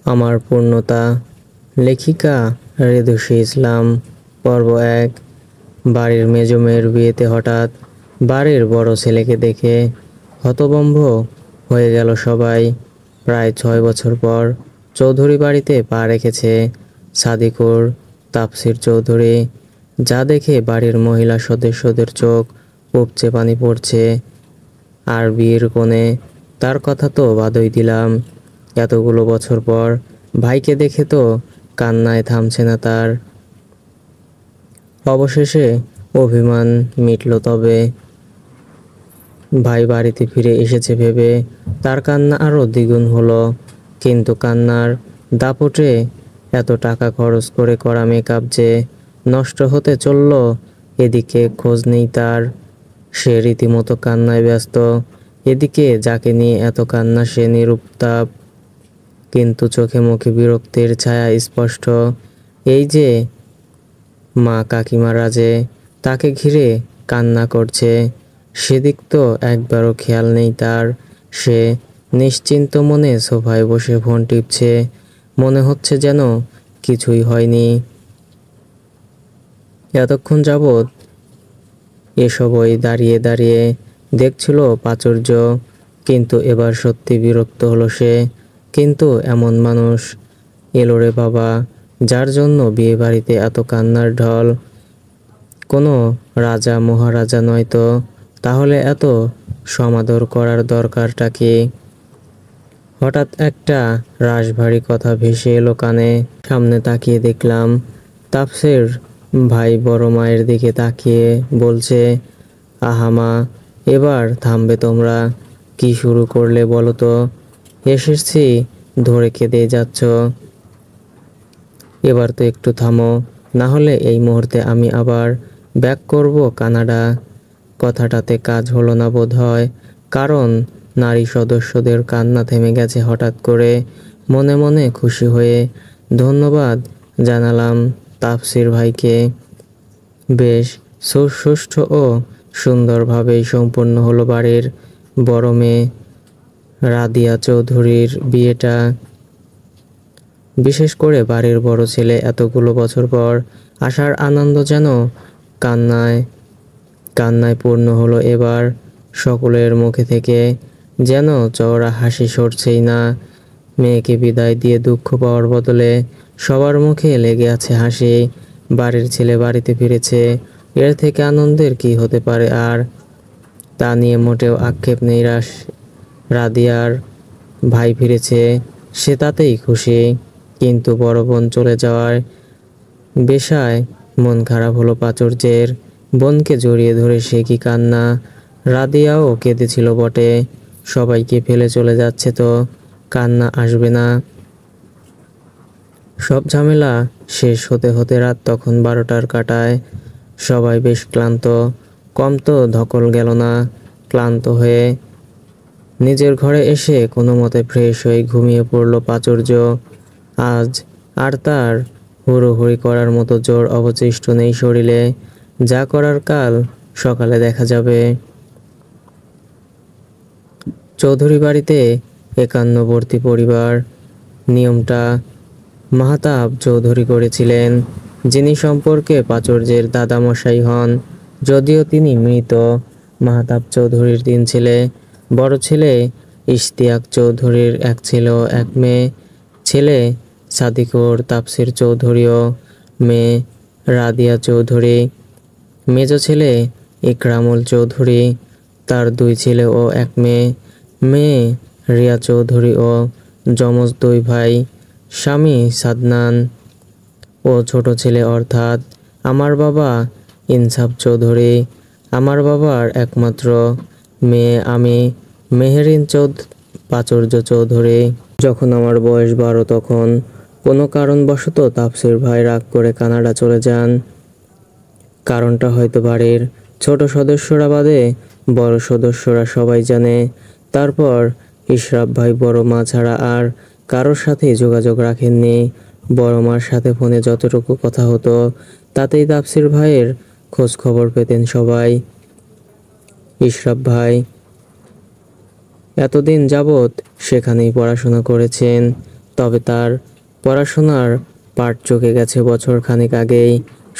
আমার পূর্ণতা। লেখিকা রেদুসী ইসলাম। পর্ব ১। বাড়ির মেজো মেয়ের বিয়েতে হঠাৎ বাড়ির বড় ছেলেকে দেখে হতভম্ব হয়ে গেল সবাই। প্রায় ৬ বছর পর চৌধুরী বাড়িতে পা রেখেছে সাদিকুর তাফসির চৌধুরী, যা দেখে বাড়ির মহিলা সদস্যদের চোখ উপচে পানি পড়ছে। আর বিয়ের কোণে তার কথা তো বাদই দিলাম, এতগুলো বছর পর ভাইকে দেখে তো কান্নায় থামছে না তার। অবশেষে অভিমান মিটল, তবে ভাই বাড়িতে ফিরে এসেছে ভেবে তার কান্না আরও দ্বিগুণ হলো। কিন্তু কান্নার দাপটে এত টাকা খরচ করে করা মেকআপ যে নষ্ট হতে চলল, এদিকে খোঁজ নেই তার। সে রীতিমতো কান্নায় ব্যস্ত। এদিকে যাকে নিয়ে এত কান্না সে নিরুত্তাপ, কিন্তু চোখে মুখে বিরক্তির ছায়া স্পষ্ট। এই যে মা কাকিমারা যে তাকে ঘিরে কান্না করছে, সেদিক তো একবারও খেয়াল নেই তার। সে নিশ্চিন্ত মনে সোফায় বসে ফোন টিপছে, মনে হচ্ছে যেন কিছুই হয়নি। এতক্ষণ যাবৎ এসবই দাঁড়িয়ে দাঁড়িয়ে দেখছিল প্রাচুর্য, কিন্তু এবার সত্যি বিরক্ত হলো সে। কিন্তু এমন মানুষ এলো রে বাবা, যার জন্য বিয়ে বাড়িতে এত কান্নার ঢল। কোনো রাজা মহারাজা নয় তো, তাহলে এত সমাদর করার দরকারটা কি? হঠাৎ একটা রাশভারী কথা ভেসে এলো কানে। সামনে তাকিয়ে দেখলাম তাফসীর ভাই বড় মায়ের দিকে তাকিয়ে বলছে, আহা মা, এবার থামবে তোমরা? কি শুরু করলে বলো তো? এসেছি ধরে কেঁদে যাচ্ছ, এবার তো একটু থামো, না হলে এই মুহূর্তে আমি আবার ব্যাক করব কানাডা। কথাটাতে কাজ হলো না বোধ হয়, কারণ নারী সদস্যদের কান্না থেমে গেছে হঠাৎ করে। মনে মনে খুশি হয়ে ধন্যবাদ জানালাম তাফসীর ভাইকে। বেশ সুষ্ঠু ও সুন্দরভাবেই সম্পন্ন হলো বাড়ির বড় মেয়ে রাদিয়া চৌধুরীর বিয়েটা। বিশেষ করে বাড়ির বড় ছেলে এতগুলো বছর পর আসার আনন্দ যেন কান্নায় কান্নায় পূর্ণ হলো এবার। সকলের মুখে থেকে যেন চওড়া হাসি সরছেই না। মেয়েকে বিদায় দিয়ে দুঃখ পাওয়ার বদলে সবার মুখে লেগে আছে হাসি। বাড়ির ছেলে বাড়িতে ফিরেছে, এর থেকে আনন্দের কি হতে পারে আর? তা নিয়ে মোটেও আক্ষেপ নেই। রাদিয়ার ভাই ফিরেছে, সে তাতেই খুশি। কিন্তু বড় বোন চলে যাওয়ায় বেশায় মন খারাপ হলো প্রাচুর্যের। বোনকে জড়িয়ে ধরে সে কি কান্না! রাদিয়াও কেঁদেছিল বটে, সবাইকে ফেলে চলে যাচ্ছে তো কান্না আসবে না? সব ঝামেলা শেষ হতে হতে রাত তখন 12টার কাটায়। সবাই বেশ ক্লান্ত, কম তো ধকল গেল না। ক্লান্ত হয়ে নিজের ঘরে এসে কোনো মতে ফ্রেশ হয়ে ঘুমিয়ে পড়ল প্রাচুর্য। আজ আর তার হুড়োহুড়ি করার মতো জোর অবশিষ্ট নেই শরীরে। যা করার কাল সকালে দেখা যাবে। চৌধুরী বাড়িতে একান্নবর্তী পরিবার। নিয়মটা মাহতাব চৌধুরী করেছিলেন, যিনি সম্পর্কে প্রাচুর্যের দাদামশাই হন। যদিও তিনি মৃত। মাহতাব চৌধুরীর 3 ছেলে। বড় ছেলে ইশতিয়াক চৌধুরীর 1 ছেলে ও 1 মেয়ে। ছেলে সাদিকুর তাফসীর চৌধুরী ও মেয়ে রাদিয়া চৌধুরী। মেজ ছেলে ইকরামুল চৌধুরী, তার 2 ছেলে ও 1 মেয়ে। মেয়ে রিয়া চৌধুরী ও যমজ 2 ভাই, স্বামী সাদনান ও ছোট ছেলে অর্থাৎ আমার বাবা ইনসাফ চৌধুরী। আমার বাবার একমাত্র মেয়ে আমি, মেহেরিন প্রাচুর্য চৌধুরী। যখন আমার বয়স 12 তখন কোনো কারণবশত তাফসীর ভাই রাগ করে কানাডা চলে যান। কারণটা হয়তো বাড়ির ছোট সদস্যরা বাদে বড় সদস্যরা সবাই জানে। তারপর ইশরাফ ভাই বড় মা ছাড়া আর কারোর সাথেই যোগাযোগ রাখেননি। বড় মার সাথে ফোনে যতটুকু কথা হতো তাতেই তাফসীর ভাইয়ের খোঁজ খবর পেতেন সবাই। ইশরাফ ভাই এতদিন যাবৎ সেখানেই পড়াশোনা করেছেন। তবে তার পড়াশোনার পাট চুকে গেছে বছর খানেক আগেই।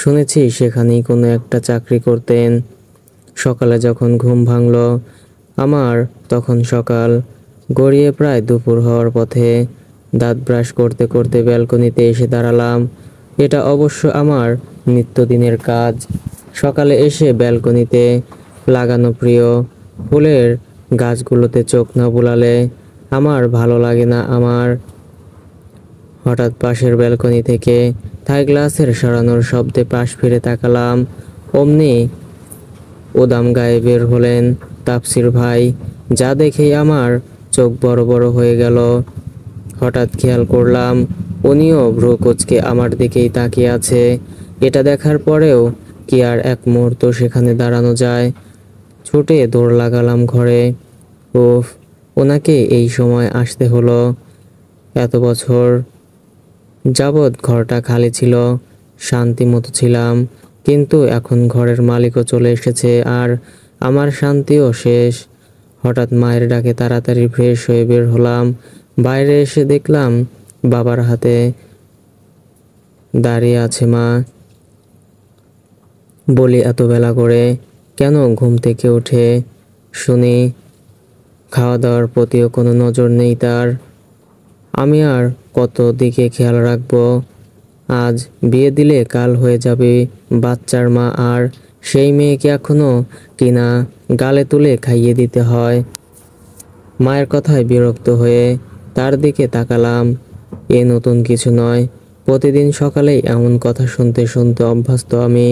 শুনেছি সেখানেই কোনো একটা চাকরি করতেন। সকালে যখন ঘুম ভাঙল আমার, তখন সকাল গড়িয়ে প্রায় দুপুর হওয়ার পথে। দাঁত ব্রাশ করতে করতে ব্যালকনিতে এসে দাঁড়ালাম। এটা অবশ্য আমার নিত্যদিনের কাজ। সকালে এসে ব্যালকনিতে লাগানো প্রিয় ফুলের গাছগুলোতে চোখ না বুলালে আমার ভালো লাগে না আমার। হঠাৎ পাশের ব্যালকনি থেকে থাই গ্লাসের সরানোর শব্দে পাশ ফিরে তাকালাম। অমনি উদাম গায়ে বের হলেন তাপসির ভাই। যা দেখেই আমার চোখ বড় বড় হয়ে গেল। হঠাৎ খেয়াল করলাম উনিও ভ্রু কুঁচকে আমার দিকেই তাকিয়ে আছে। এটা দেখার পরেও কি আর এক মুহূর্ত সেখানে দাঁড়ানো যায়? ছুটে দৌড় লাগালাম ঘরে। উফ, ওনাকে এই সময় আসতে হলো। এত বছর যাবৎ ঘরটা খালি ছিল, শান্তি মতো ছিলাম, কিন্তু এখন ঘরের মালিকও চলে এসেছে আর আমার শান্তিও শেষ। হঠাৎ মায়ের ডাকে তাড়াতাড়ি ফ্রেশ হয়ে বের হলাম। বাইরে এসে দেখলাম বাবার হাতে দাঁড়িয়ে আছে মা। বলি এত বেলা করে কেন ঘুম থেকে উঠে? শুনি খাওয়া দাওয়ার প্রতিও কোনো নজর নেই তার। আমি আর কত দিকে খেয়াল রাখবো? আজ বিয়ে দিলে কাল হয়ে যাবে বাচ্চার মা, আর সেই মেয়েকে এখনো কিনা গালে তুলে খাইয়ে দিতে হয়। মায়ের কথায় বিরক্ত হয়ে তার দিকে তাকালাম। এ নতুন কিছু নয়, প্রতিদিন সকালেই এমন কথা শুনতে শুনতে অভ্যস্ত আমি।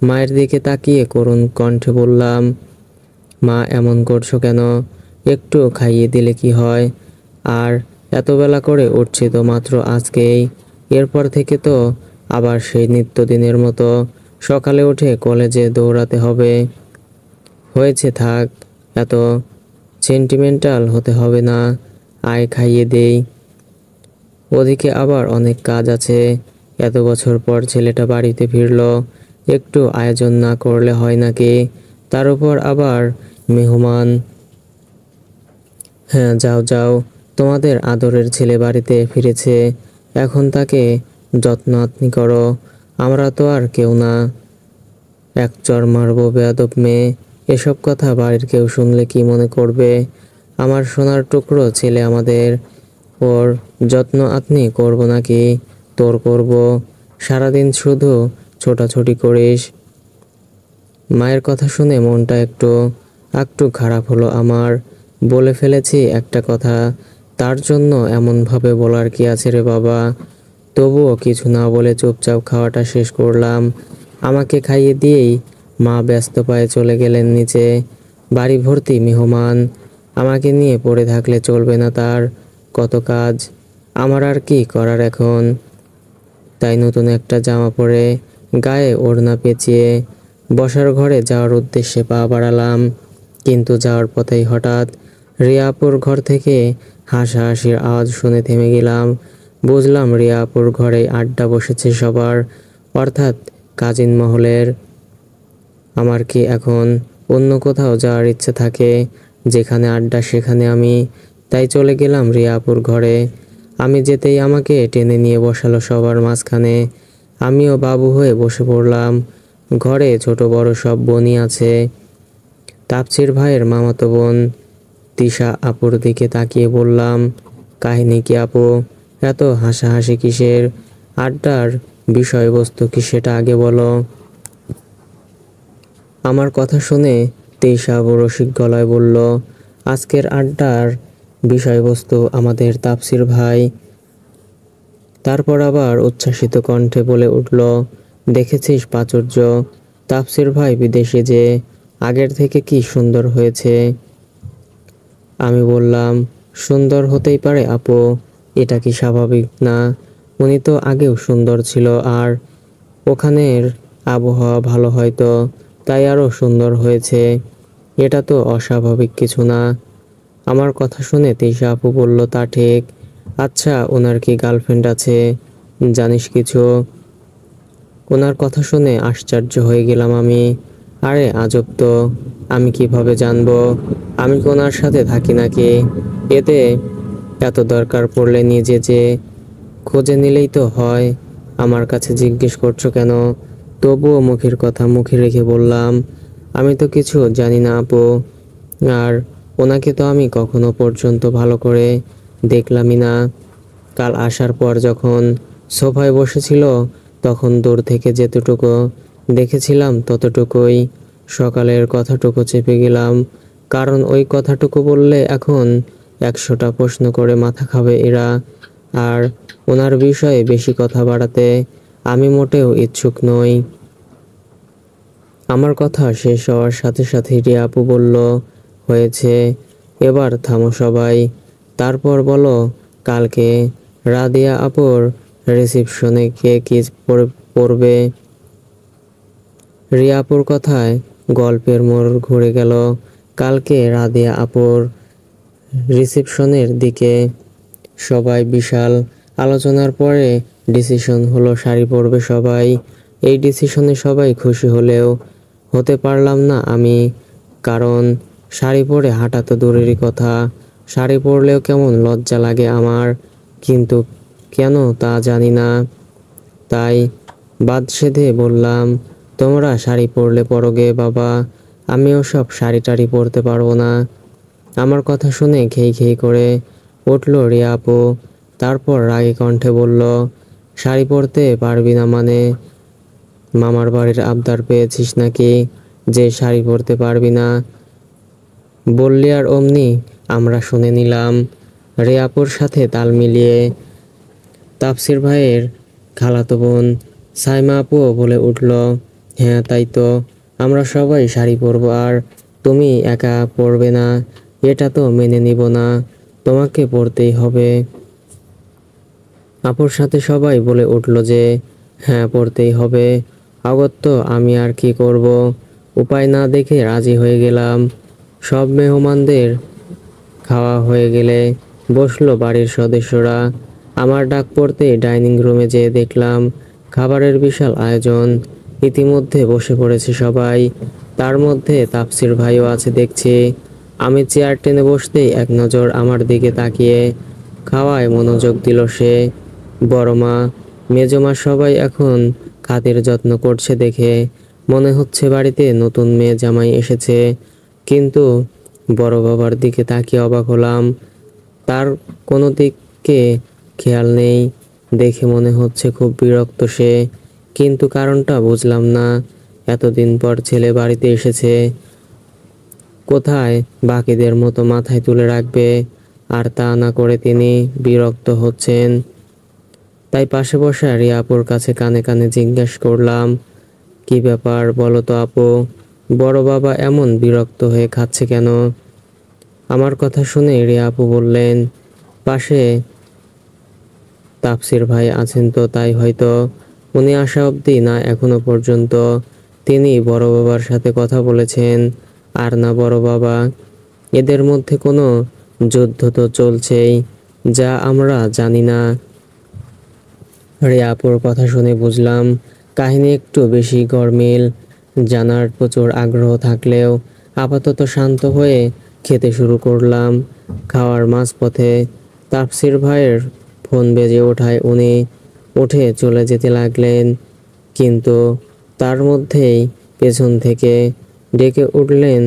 মায়ের দিকে তাকিয়ে করুণ কণ্ঠে বললাম, মা এমন করছো কেন? একটু খাইয়ে দিলে কি হয়? আর এত বেলা করে উঠছি তো মাত্র আজকেই। এরপর থেকে তো আবার সেই নিত্যদিনের মতো সকালে উঠে কলেজে দৌড়াতে হবে। হয়েছে, থাক, এত সেন্টিমেন্টাল হতে হবে না। আয় খাইয়ে দেই। ওদিকে আবার অনেক কাজ আছে। এত বছর পর ছেলেটা বাড়িতে ফিরলো, একটু আয়োজন না করলে হয় নাকি? তার উপর আবার মেহমান। হ্যাঁ, যাও যাও, তোমাদের আদরের ছেলে বাড়িতে ফিরেছে, এখন তাকে যত্ন আত্মি করো। আমরা তো আর কেউ না। এক চর মারবো বেয়াদব মেয়ে। এসব কথা বাড়ির কেউ শুনলে কি মনে করবে? আমার সোনার টুকরো ছেলে আমাদের, ওর যত্ন আত্মি করব নাকি তোর করব? সারাদিন শুধু ছোটাছুটি করিস। মায়ের কথা শুনে মনটা একটু খারাপ হলো আমার। বলে ফেলেছি একটা কথা, তার জন্য এমনভাবে বলার কি আছে রে বাবা? তবুও কিছু না বলে চুপচাপ খাওয়াটা শেষ করলাম। আমাকে খাইয়ে দিয়েই মা ব্যস্ত পায়ে চলে গেলেন নিচে। বাড়ি ভর্তি মেহমান, আমাকে নিয়ে পড়ে থাকলে চলবে না তার। কত কাজ, আমার আর কি করার এখন? তাই নতুন একটা জামা পরে গায়ে ওড়না পেঁচিয়ে বসার ঘরে যাওয়ার উদ্দেশ্যে পা বাড়ালাম। কিন্তু যাওয়ার পথেই হঠাৎ রিয়াপুর ঘর থেকে হাসাহাসির আওয়াজ শুনে থেমে গেলাম। বুঝলাম রিয়াপুর ঘরেই আড্ডা বসেছে সবার, অর্থাৎ কাজিন মহলের। আমার কি এখন অন্য কোথাও যাওয়ার ইচ্ছে থাকে? যেখানে আড্ডা সেখানে আমি। তাই চলে গেলাম রিয়াপুর ঘরে। আমি যেতেই আমাকে টেনে নিয়ে বসালো সবার মাঝখানে। আমিও বাবু হয়ে বসে পড়লাম। ঘরে ছোট বড় সব বোনই আছে। তাপসির ভাইয়ের মামাতো বোন তিশা আপুর দিকে তাকিয়ে বললাম, কাহিনী কি আপু? এত হাসাহাসি কিসের? আড্ডার বিষয়বস্তু কি সেটা আগে বলো। আমার কথা শুনে তিশা আপু রসিক গলায় বলল, আজকের আড্ডার বিষয়বস্তু আমাদের তাপসির ভাই। তারপর আবার উচ্ছ্বাসিত কণ্ঠে বলে উঠল, দেখেছিস প্রাচুর্য, তাপসির ভাই বিদেশে যে আগের থেকে কি সুন্দর হয়েছে। আমি বললাম, সুন্দর হতেই পারে আপু, এটা কি স্বাভাবিক না? উনি তো আগেও সুন্দর ছিল, আর ওখানের আবহাওয়া ভালো হয়তো, তাই আরও সুন্দর হয়েছে। এটা তো অস্বাভাবিক কিছু না। আমার কথা শুনে তিশা আপু বলল, তা ঠিক। আচ্ছা, ওনার কি গার্লফ্রেন্ড আছে? জানিস কিছু? ওনার কথা শুনে আশ্চর্য হয়ে গেলাম আমি। আরে আজব তো, আমি কিভাবে জানবো? আমি কি ওনার সাথে থাকি নাকি? এতে এত দরকার পড়লে নিজে যে খোঁজে নিলেই তো হয়। আমার কাছে জিজ্ঞেস করছো কেন? তবুও মুখের কথা মুখে রেখে বললাম, আমি তো কিছু জানি না আপু। আর ওনাকে তো আমি কখনো পর্যন্ত ভালো করে দেখলামই না। কাল আসার পর যখন সোফায় বসেছিল তখন দূর থেকে যেতটুকু দেখেছিলাম ততটুকুই। সকালের কথাটুকু চেপে গেলাম, কারণ ওই কথাটুকু বললে এখন 100টা প্রশ্ন করে মাথা খাবে এরা। আর ওনার বিষয়ে বেশি কথা বাড়াতে আমি মোটেও ইচ্ছুক নই। আমার কথা শেষ হওয়ার সাথে সাথে রিয়া আপু বলল, হয়েছে, এবার থামো সবাই। তারপর বলো, কালকে রাদিয়া আপুর রিসেপশনে কে কি পড়বে? রিয়া আপুর কথায় গল্পের মোড় ঘুরে গেল কালকে রাদিয়া আপুর রিসেপশনের দিকে। সবাই বিশাল আলোচনার পরে ডিসিশন হলো শাড়ি পরবে সবাই। এই ডিসিশনে সবাই খুশি হলেও হতে পারলাম না আমি, কারণ শাড়ি পরে হাঁটা তো দূরেরই কথা, শাড়ি পরলেও কেমন লজ্জা লাগে আমার, কিন্তু কেন তা জানি না। তাই বাদ সেধে বললাম, তোমরা শাড়ি পরলে পরোগে বাবা, আমিও সব শাড়ি টাড়ি পরতে পারবো না। আমার কথা শুনে খেই খেই করে উঠল রিয়া আপু। তারপর রাগী কণ্ঠে বলল, শাড়ি পরতে পারবি না মানে? মামার বাড়ির আবদার পেয়েছিস নাকি যে শাড়ি পরতে পারবি না? বললি আর অমনি আমরা শুনে নিলাম। রিয়া আপুর সাথে তাল মিলিয়ে তাফসির ভাইয়ের খালাতো বোন সাইমা আপুও বলে উঠল, হ্যাঁ তাই তো, আমরা সবাই শাড়ি পরবো আর তুমি একা পরবে না, এটা তো মেনে নিব না, তোমাকে পরতেই হবে। আপুর সাথে সবাই বলে উঠল যে হ্যাঁ পরতেই হবে। অগত্য আমি আর কি করব, উপায় না দেখে রাজি হয়ে গেলাম। সব মেহমানদের খাওয়া হয়ে গেলে বসলো বাড়ির সদস্যরা। আমার ডাক পড়তে ডাইনিং রুমে যেয়ে দেখলাম খাবারের বিশাল আয়োজন। ইতিমধ্যে বসে পড়েছে সবাই, তার মধ্যে তাফসির ভাইও আছে দেখছি। আমি চেয়ার টেনে বসতেই এক নজর আমার দিকে তাকিয়ে খাওয়ায় মনোযোগ দিল সে। বড় মা, মেজো মা সবাই এখন খাতির যত্ন করছে দেখে মনে হচ্ছে বাড়িতে নতুন মেয়ে জামাই এসেছে। কিন্তু বড় বাবার দিকে তাকিয়ে অবাক হলাম, তার কোনো দিকে খেয়াল নেই দেখে মনে হচ্ছে খুব বিরক্ত সে, কিন্তু কারণটা বুঝলাম না। এতদিন পর ছেলে বাড়িতে এসেছে, কোথায় বাকিদের মতো মাথায় তুলে রাখবে, আর তা না করে তিনি বিরক্ত হচ্ছেন। তাই পাশে বসা রিয়া আপুর কাছে কানে কানে জিজ্ঞেস করলাম, কি ব্যাপার বলো তো আপু, বড় বাবা এমন বিরক্ত হয়ে খাচ্ছে কেন? আমার কথা শুনে রিয়া আপু বললেন, পাশে তাফসির ভাই আছেন তো তাই হয়তো, উনি আসা অবধি না এখনো পর্যন্ত তিনি বড় বাবার সাথে কথা বলেছেন, আর না বড় বাবা। এদের মধ্যে কোনো যুদ্ধ তো চলছেই, যা আমরা জানি না। রিয়া আপুর কথা শুনে বুঝলাম কাহিনী একটু বেশি গরমিল। জানার প্রচুর আগ্রহ থাকলেও আপাতত শান্ত হয়ে খেতে শুরু করলাম। খাওয়ার মাঝপথে তাফসির ভাইয়ের ফোন বেজে ওঠায় উনি উঠে চলে যেতে লাগলেন, কিন্তু তার মধ্যেই পেছন থেকে ডেকে উঠলেন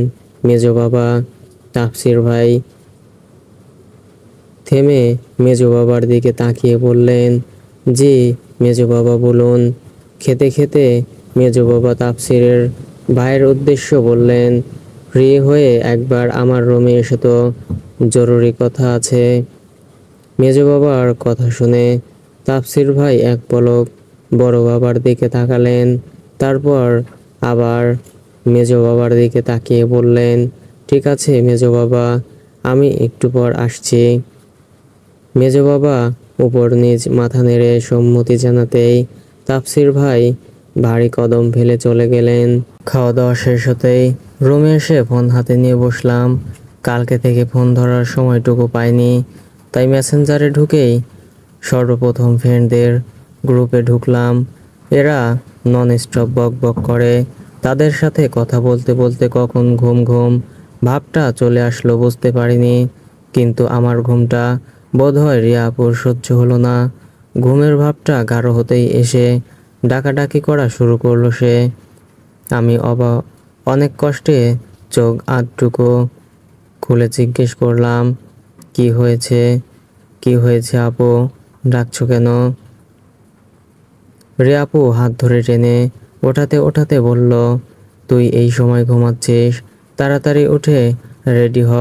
মেজো বাবা। তাফসির ভাই থেমে মেজো বাবার দিকে তাকিয়ে বললেন, জি মেজো বাবা বলুন। খেতে খেতে মেজো বাবা তাফসিরের ভাইয়ের উদ্দেশ্য বললেন, ফ্রি হয়ে একবার আমার রুমে এসে তো, জরুরি কথা আছে। মেজো বাবার কথা শুনে তাফসির ভাই এক পলক বড় বাবার দিকে তাকালেন, তারপর আবার মেজো বাবার দিকে তাকিয়ে বললেন, ঠিক আছে মেজো বাবা, আমি একটু পর আসছি। মেজো বাবা উপর নিজ মাথা নেড়ে সম্মতি জানাতেই তাফসির ভাই ভারী কদম ফেলে চলে গেলেন। খাওয়া দাওয়া শেষ হতেই রুমে এসে ফোন হাতে নিয়ে বসলাম। কালকে থেকে ফোন ধরার সময়টুকু পাইনি, তাই মেসেঞ্জারে ঢুকেই সর্বপ্রথম ফ্রেন্ডদের গ্রুপে ঢুকলাম। এরা নন স্টপ বক বক করে, তাদের সাথে কথা বলতে বলতে কখন ঘুম ঘুম ভাবটা চলে আসলো বুঝতে পারিনি, কিন্তু আমার ঘুমটা বোধহয় রিয়া আপুর সহ্য হলো না। ঘুমের ভাবটা গাঢ় হতেই এসে ডাকাডাকি করা শুরু করলো সে। আমি অনেক কষ্টে চোখ আধটুকু খুলে জিজ্ঞেস করলাম, কি হয়েছে? কি হয়েছে আপু, ডাকছো কেন? রিয়া আপু হাত ধরে টেনে ওঠাতে ওঠাতে বলল, তুই এই সময় ঘুমাচ্ছিস? তাড়াতাড়ি উঠে রেডি হ,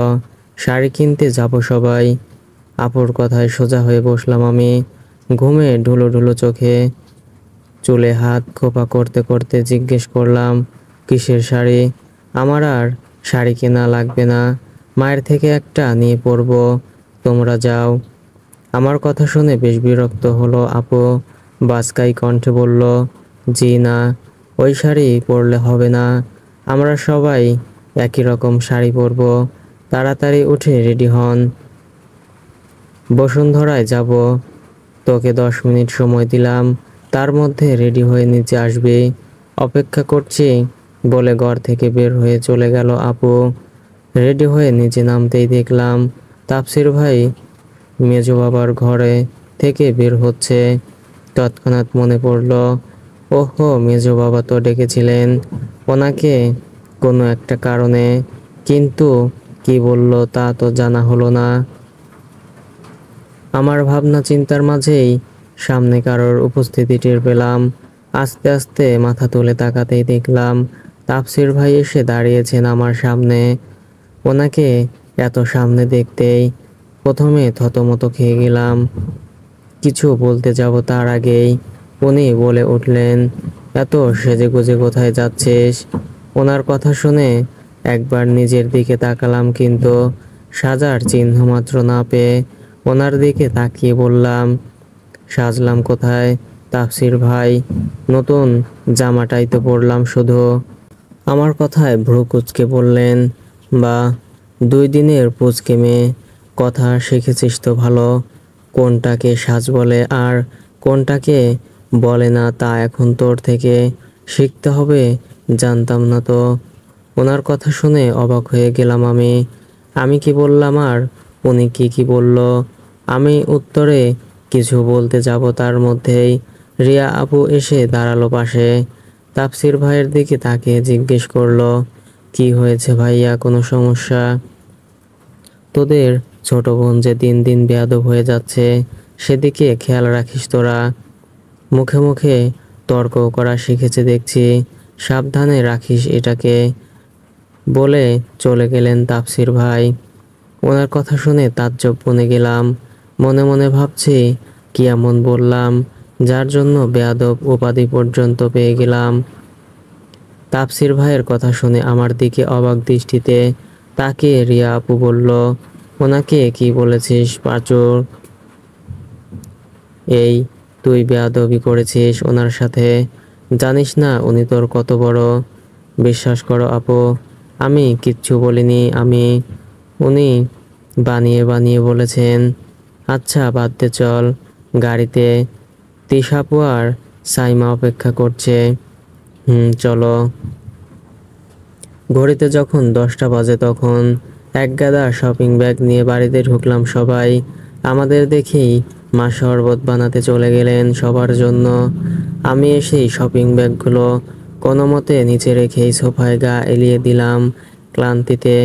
শাড়ি কিনতে যাব সবাই। আপুর কথায় সোজা হয়ে বসলাম আমি। ঘুমে ঢুলো ঢুলো চোখে চুলে হাত খোপা করতে করতে জিজ্ঞেস করলাম, কিসের শাড়ি? আমার আর শাড়ি কেনা লাগবে না, মায়ের থেকে একটা নিয়ে পরবো, তোমরা যাও। আমার কথা শুনে বেশ বিরক্ত হলো আপু। বাজকাই কণ্ঠে বলল, জি না, ওই শাড়ি পরলে হবে না, আমরা সবাই একই রকম শাড়ি পরবো। তাড়াতাড়ি উঠে রেডি হন, বসুন্ধরায় যাব। তোকে 10 মিনিট সময় দিলাম, তার মধ্যে রেডি হয়ে নিচে আসবি, অপেক্ষা করছি বলে ঘর থেকে বের হয়ে চলে গেল আপু। রেডি হয়ে নিচে নামতেই দেখলাম তাপসির ভাই মেজো বাবার ঘরে থেকে বের হচ্ছে। তৎক্ষণাৎ মনে পড়ল, ওহো, মেজো বাবা তো ডেকেছিলেন ওনাকে কোনো একটা কারণে, কিন্তু কি বলল তা তো জানা হলো না। আমার ভাবনা চিন্তার মাঝেই সামনে কারোর উপস্থিতি টের পেলাম। আস্তে আস্তে মাথা তুলে তাকাতেই দেখলাম তাপসির ভাই এসে দাঁড়িয়েছেন আমার সামনে। ওনাকে এত সামনে দেখতেই প্রথমে থতমত খেয়ে গেলাম। কিছু বলতে যাব তার আগেই উনি বলে উঠলেন, এত সেজেগুজে কোথায় যাচ্ছিস? ওনার কথা শুনে একবার নিজের দিকে তাকালাম, কিন্তু সাজার চিহ্ন মাত্র না পেয়ে ওনার দিকে তাকিয়ে বললাম, সাজলাম কোথায় তাফসির ভাই, নতুন জামাটাই তো পরলাম শুধু। আমার কথায় ভ্রু কুঁচকে বললেন, বা 2 দিনের পুচকে মেয়ে, কথা শিখেছিস তো ভালো, কোনটাকে সাজ বলে আর কোনটাকে বলে না তা এখন তোর থেকে শিখতে হবে, জানতাম না তো। ওনার কথা শুনে অবাক হয়ে গেলাম আমি। আমি কি বললাম আর উনি কি বলল? আমি উত্তরে কিছু বলতে যাব তার মধ্যেই রিয়া আপু এসে দাঁড়ালো পাশে। তাপসির ভাইয়ের দিকে তাকিয়ে জিজ্ঞেস করলো, কি হয়েছে ভাইয়া, কোনো সমস্যা? তোদের ছোট বোন যে দিন দিন বেয়াদব হয়ে যাচ্ছে, সেদিকে খেয়াল রাখিস তোরা। মুখে মুখে তর্ক করা শিখেছে দেখছি, সাবধানে রাখিস এটাকে, বলে চলে গেলেন তাপসির ভাই। ওনার কথা শুনে তাজ্জব বনে গেলাম। মনে মনে ভাবছি, কি এমন বললাম যার জন্য বেয়াদব উপাধি পর্যন্ত পেয়ে গেলাম। তাপসির ভাইয়ের কথা শুনে আমার দিকে অবাক দৃষ্টিতে তাকিয়ে রিয়া আপু বলল, ওনাকে কি বলেছিস পাঁচুর? এই, তুই বেয়াদবি করেছিস ওনার সাথে, জানিস না উনি তোর কত বড়? বিশ্বাস করো আপু, আমি কিচ্ছু বলিনি, উনি বানিয়ে বানিয়ে বলেছেন। আচ্ছা বাদ দে, চল গাড়িতে, তিশাপু আর সাইমা অপেক্ষা করছে। চলো। ঘড়িতে যখন 10টা বাজে তখন একগাদা শপিং ব্যাগ নিয়ে বাড়িতে ঢুকলাম সবাই। আমাদের দেখেই মা শরবত বানাতে চলে গেলেন সবার জন্য। আমি এসেই শপিং ব্যাগগুলো কোনো মতে নিচে রেখেই সোফায় গা এলিয়ে দিলাম ক্লান্তিতে।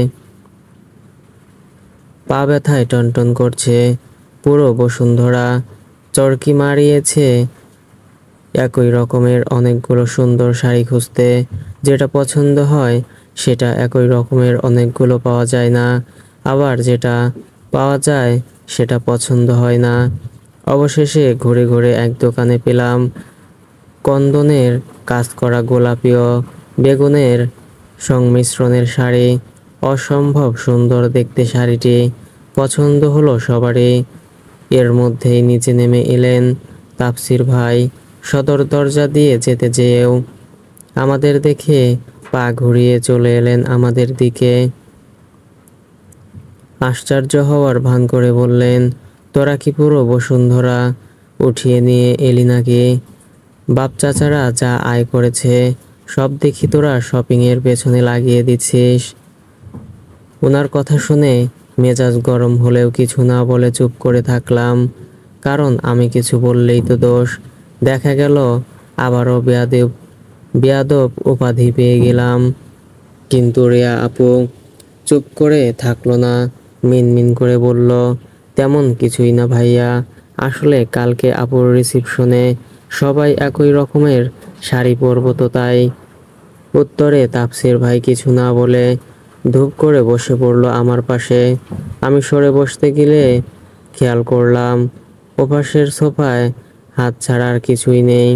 পা ব্যথায় টনটন করছে, পুরো বসুন্ধরা চরকি মারিয়েছে একই রকমের অনেকগুলো সুন্দর শাড়ি খুঁজতে। যেটা পছন্দ হয় সেটা একই রকমের অনেকগুলো পাওয়া যায় না, আবার যেটা পাওয়া যায় সেটা পছন্দ হয় না। অবশেষে ঘুরে ঘুরে এক দোকানে পেলাম কন্দনের কাজ করা গোলাপি ও বেগুনের সংমিশ্রণের শাড়ি। অসম্ভব সুন্দর দেখতে শাড়িটি, পছন্দ হলো সবারই। এর মধ্যেই নিচে নেমে এলেন তাপসির ভাই। সদর দরজা দিয়ে যেতে যেয়েও আমাদের দেখে পা ঘুরিয়ে চলে এলেন আমাদের দিকে। আশ্চর্য হওয়ার ভান করে বললেন, তোরা কি পুরো বসুন্ধরা উঠিয়ে নিয়ে এলি নাকি? বাপ চাচারা যা আয় করেছে সব দেখি তোরা শপিংয়ের পেছনে লাগিয়ে দিচ্ছিস। ওনার কথা শুনে মেজাজ গরম হলেও কিছু না বলে চুপ করে থাকলাম, কারণ আমি কিছু বললেই তো দোষ। দেখা গেল আবারও বেয়াদব বেয়াদব উপাধি পেয়ে গেলাম। কিন্তু রিয়া আপু চুপ করে থাকলো না, মিনমিন করে বলল, তেমন কিছুই না ভাইয়া, আসলে কালকে আপুর রিসিপশনে সবাই একই রকমের শাড়ি পরবো তো তাই। উত্তরে তাপসীর ভাই কিছু না বলে ধূপ করে বসে পড়ল আমার পাশে। আমি সরে বসতে গেলে খেয়াল করলাম ওপাশের সোফায় হাত ছাড়া আর কিছুই নেই।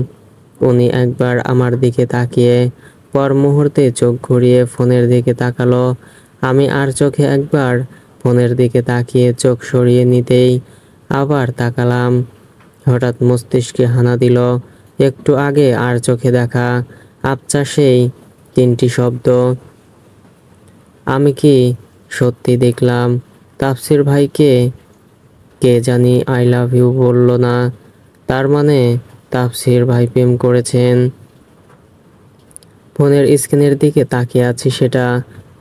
উনি একবার আমার দিকে তাকিয়ে পর মুহূর্তে চোখ ঘুরিয়ে ফোনের দিকে তাকালো। আমি আর চোখে একবার ফোনের দিকে তাকিয়ে চোখ সরিয়ে নিতেই আবার তাকালাম। হঠাৎ মস্তিষ্কে হানা দিল একটু আগে আর চোখে দেখা আবছা সেই তিনটি শব্দ। আমি কি সত্যি দেখলাম তাফসীর ভাইকে কে জানি আই লাভ ইউ বলল না? তার মানে তাফসীর ভাই প্রেম করেছেন। ফোনের স্ক্রিনের দিকে তাকিয়ে আছি সেটা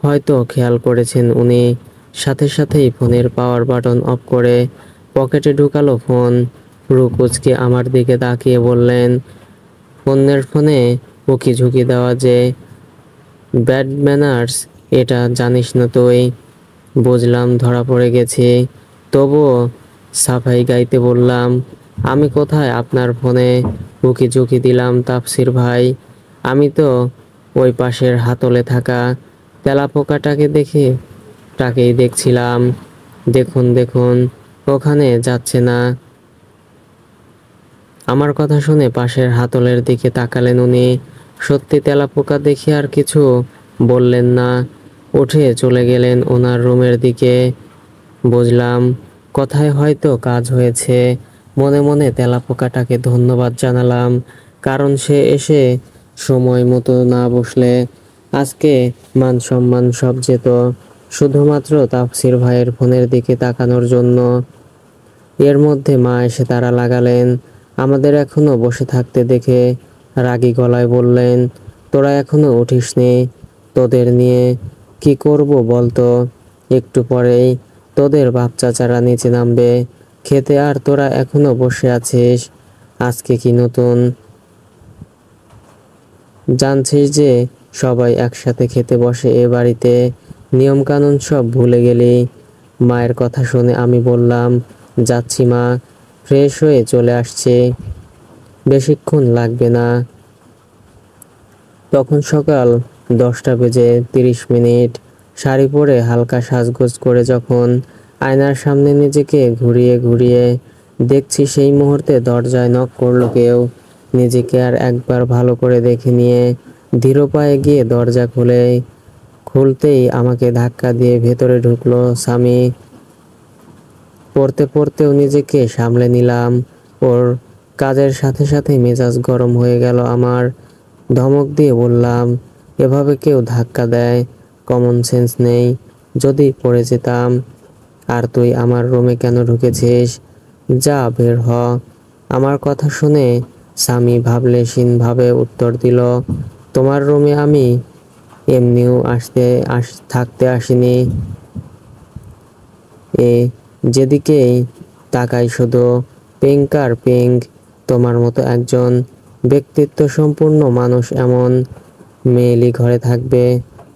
হয়তো খেয়াল করেছেন উনি। সাথে সাথেই ফোনের পাওয়ার বাটন অফ করে পকেটে ঢুকালো ফোন। রুকুজকে আমার দিকে তাকিয়ে বললেন, অন্যের ফোনে উকি ঝুঁকি দেওয়া যে ব্যাড ম্যানার্স, এটা জানিস না তুই? বুঝলাম ধরা পড়ে গেছি, তবুও সাফাই গাইতে বললাম, আমি কোথায় আপনার ফোনে উকি ঝুঁকি দিলাম তাফসীর ভাই? আমি তো ওই পাশের হাতলে থাকা তেলাপোকাটাকে তাকেই দেখছিলাম। দেখুন দেখুন, ওখানে যাচ্ছে না। আমার কথা শুনে পাশের হাতলের দিকে তাকালেন উনি। সত্যি তেলাপোকা দেখে আর কিছু বললেন না, উঠে চলে গেলেন ওনার রুমের দিকে। বুঝলাম কথায় হয়তো কাজ হয়েছে। মনে মনে তেলাপোকাটাকে ধন্যবাদ জানালাম, কারণ সে এসে সময় মতো না বসলে আজকে মান সম্মান সব যেত, শুধুমাত্র তাফসীর ভাইয়ের ফোনের দিকে তাকানোর জন্য। এর মধ্যে মা এসে তাড়া লাগালেন। আমাদের এখনো বসে থাকতে দেখে রাগী গলায় বললেন, তোরা এখনো উঠিসনি? তোদের নিয়ে কি করব বলতো? একটু পরেই তোদের বাপ চাচারা নিচে নামবে খেতে, আর তোরা এখনো বসে আছিস। আজকে কি নতুন? জানছিস যে সবাই একসাথে খেতে বসে এ বাড়িতে, নিয়ম কানুন সব ভুলে গেলি? মায়ের কথা শুনে আমি বললাম, যাচ্ছি মা, ফ্রেশ হয়ে চলে আসছে, বেশিক্ষণ লাগবে না। তখন সকাল 10টা বেজে 30 মিনিট। শাড়ি পরে হালকা সাজগোজ করে যখন আয়নার সামনে নিজেকে ঘুরিয়ে ঘুরিয়ে দেখছি, সেই মুহূর্তে দরজায় নক করলো কেউ। নিজেকে আর একবার ভালো করে দেখে নিয়ে ধীর পায়ে গিয়ে দরজা খুলতেই আমাকে ধাক্কা দিয়ে ভেতরে ঢুকলো স্বামী। পড়তে পড়তেও নিজেকে সামলে নিলাম। ওর কাজের সাথে সাথে মেজাজ গরম হয়ে গেল আমার। ধমক দিয়ে বললাম, এভাবে কেউ ধাক্কা দেয়? কমন সেন্স নেই? যদি পড়ে যেতাম। আর তুই আমার রুমে কেন ঢুকেছিস? যা, বের হ। আমার কথা শুনে স্বামী ভাবলেশীন ভাবে উত্তর দিল, তোমার রুমে আমি এমনিও থাকতে আসিনি। এ যেদিকেই তাকাই শুধু পিঙ্ক আর পিঙ্ক। তোমার মতো একজন ব্যক্তিত্ব সম্পূর্ণ মানুষ এমন মেয়েলি ঘরে থাকবে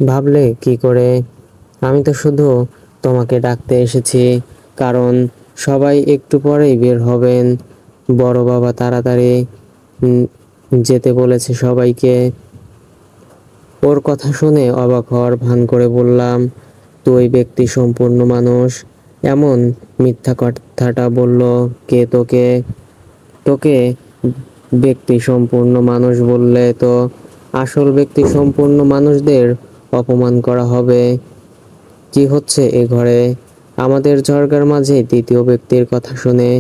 ভাবলে কি করে? আমি তো শুধু তোমাকে ডাকতে এসেছি, কারণ সবাই একটু পরেই বের হবেন। বড় বাবা তাড়াতাড়ি উম, যেতে বলেছে সবাইকে। ওর কথা শুনে অবাক হওয়ার ভান করে বললাম, তুই ব্যক্তি সম্পূর্ণ মানুষ? এমন মিথ্যা কথাটা বলল কে তোকে? তোকে ব্যক্তি সম্পূর্ণ মানুষ বললে তো আসল ব্যক্তি সম্পূর্ণ মানুষদের অপমান করা হবে। কি হচ্ছে এ ঘরে? আমাদের ঝগড়ার মাঝে তৃতীয় ব্যক্তির কথা শুনে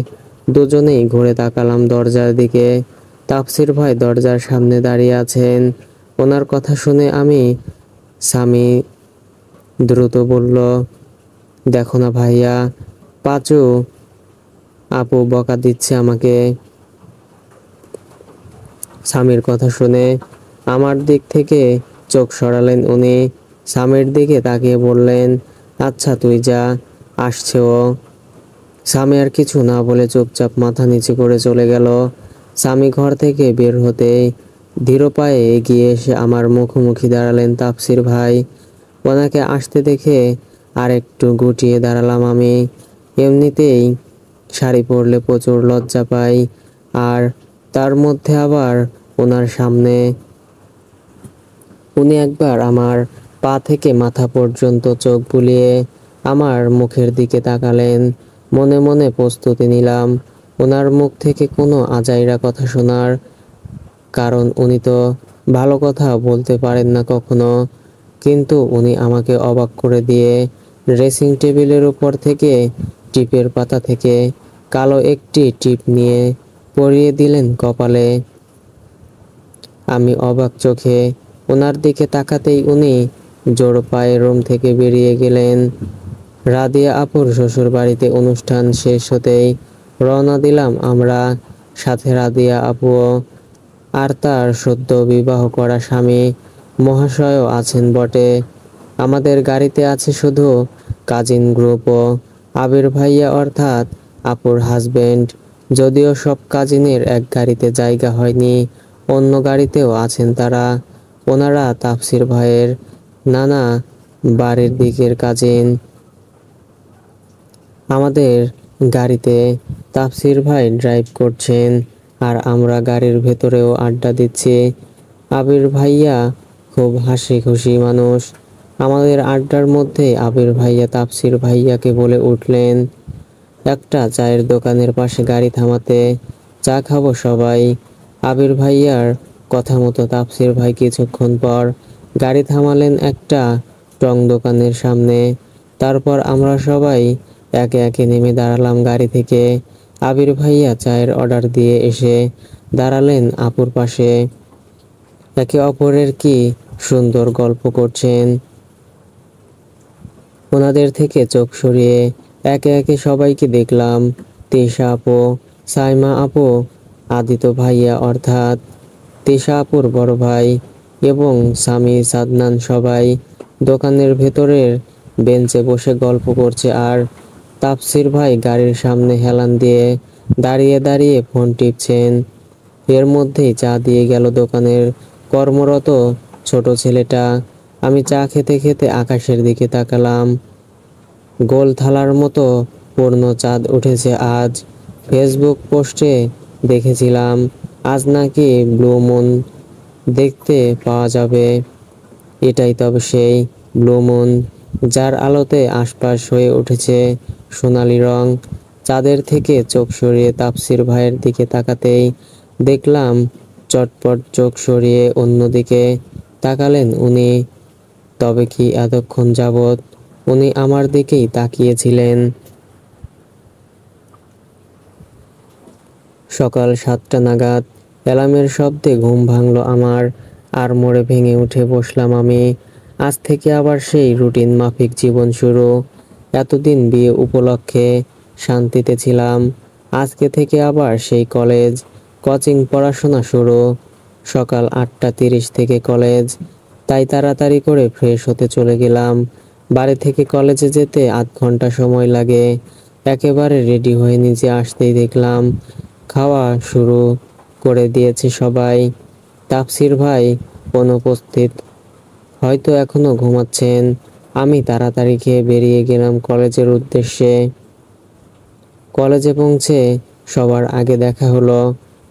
দুজনেই ঘুরে তাকালাম দরজার দিকে। তাফসীর ভাই দরজার সামনে দাঁড়িয়ে আছেন। ওনার কথা শুনে স্বামী দ্রুত বলল, দেখো না ভাইয়া, পাঁচু আপু বকা দিচ্ছে আমাকে। স্বামীর কথা শুনে আমার দিক থেকে চোখ সরালেন উনি। স্বামীর দিকে তাকিয়ে বললেন, আচ্ছা তুই যা, আসছে ও। স্বামী আর কিছু না বলে চুপচাপ মাথা নিচু করে চলে গেল। স্বামী ঘর থেকে বের হতেই ধীর পায়ে এগিয়ে এসে আমার মুখোমুখি দাঁড়ালেন তাফসির ভাই। ওনাকে আসতে দেখে আর একটু গুটিয়ে দাঁড়ালাম আমি। এমনিতেই শাড়ি পরলে প্রচুর লজ্জা পাই, আর তার মধ্যে আবার ওনার সামনে। উনি একবার আমার পা থেকে মাথা পর্যন্ত চোখ বুলিয়ে আমার মুখের দিকে তাকালেন। মনে মনে প্রস্তুতি নিলাম ওনার মুখ থেকে কোনো আজাইরা কথা শোনার, কারণ উনি তো ভালো কথা বলতে পারেন না কখনো। কিন্তু উনি আমাকে অবাক করে দিয়ে ড্রেসিং টেবিলের উপর থেকে টিপের পাতা থেকে কালো একটি টিপ নিয়ে পরিয়ে দিলেন কপালে। আমি অবাক চোখে ওনার দিকে তাকাতেই উনি জোর পায়ে রুম থেকে বেরিয়ে গেলেন। রাদিয়া আপুর শ্বশুর বাড়িতে অনুষ্ঠান শেষ হতেই রওনা দিলাম আমরা, সাথে রাদিয়া আপুও। আর তার সদ্য বিবাহ করা স্বামী মহাশয়ও আছেন বটে। আমাদের গাড়িতে আছে শুধু কাজিন গ্রুপ ও আবির ভাইয়া অর্থাৎ আপুর হাজবেন্ড। যদিও সব কাজিনের এক গাড়িতে জায়গা হয়নি, অন্য গাড়িতেও আছেন তারা। ওনারা তাফসির ভাইয়ের নানা বাড়ির দিকের কাজিন। আমাদের গাড়িতে তাফসির ভাই ড্রাইভ করছেন, আর আমরা গাড়ির ভেতরেও আড্ডা দিচ্ছি। আবির ভাইয়া খুব হাসি খুশি মানুষ। আমাদের আড্ডার মধ্যে আবির ভাইয়া তাফসির ভাইয়াকে বলে উঠলেন একটা চায়ের দোকানের পাশে গাড়ি থামাতে, চা খাবো সবাই। আবির ভাইয়ার কথা মতো তাফসির ভাই কিছুক্ষণ পর গাড়ি থামালেন একটা টং দোকানের সামনে। তারপর আমরা সবাই একে একে নেমে দাঁড়ালাম গাড়ি থেকে। আবির ভাইয়া চায়ের অর্ডার দিয়ে এসে দাঁড়ালেন আপুর পাশে। একে অপরের কি সুন্দর গল্প করছেন। ওনাদের থেকে চোখ সরিয়ে একে একে সবাইকে দেখলাম। তিশা আপু, সাইমা আপু, আদিত্য ভাইয়া অর্থাৎ তিশা আপুর বড় ভাই, এবং সামি সাদনান সবাই দোকানের ভেতরের বেঞ্চে বসে গল্প করছে। আর তাফসির ভাই গাড়ির সামনে হেলান দিয়ে দাঁড়িয়ে দাঁড়িয়ে ফোন টিপছেন। এর মধ্যেই চা দিয়ে গেল দোকানের কর্মরত ছোট ছেলেটা। আমি চা খেতে খেতে আকাশের দিকে তাকালাম। গোল থালার মতো পূর্ণ চাঁদ উঠেছে আজ। ফেসবুক পোস্টে দেখেছিলাম আজ নাকি ব্লু মুন দেখতে পাওয়া যাবে। এটাই তবে সেই ব্লু মুন, যার আলোতে আশপাশ হয়ে উঠেছে সোনালি রং। চাঁদের থেকে চোখ সরিয়ে তাফসির ভাইয়ের দিকে তাকাতেই দেখলাম চটপট চোখ সরিয়ে অন্যদিকে তাকালেন উনি। তবে কি এতক্ষণ যাবৎ উনি আমার দিকেই তাকিয়েছিলেন? সকাল 7টা নাগাদ অ্যালার্মের শব্দে ঘুম ভাঙলো আমার, আর মোড়ে ভেঙে উঠে বসলাম আমি। আজ থেকে আবার সেই রুটিন মাফিক জীবন শুরু। এতদিন বিয়ে উপলক্ষে শান্তিতে ছিলাম, আজকে থেকে আবার সেই কলেজ, কোচিং, পড়াশোনা শুরু। সকাল 8:30 থেকে কলেজ, তাই তাড়াতাড়ি করে ফ্রেশ হতে চলে গেলাম। বাড়ি থেকে কলেজে যেতে আধ ঘন্টা সময় লাগে। একেবারে রেডি হয়ে নিচে আসতেই দেখলাম খাওয়া শুরু করে দিয়েছে সবাই। তাফসির ভাই অনুপস্থিত, হয়তো এখনো ঘুমাচ্ছেন। আমি তাড়াতাড়ি খেয়ে বেরিয়ে গেলাম কলেজের উদ্দেশ্যে। কলেজে পৌঁছে সবার আগে দেখা হলো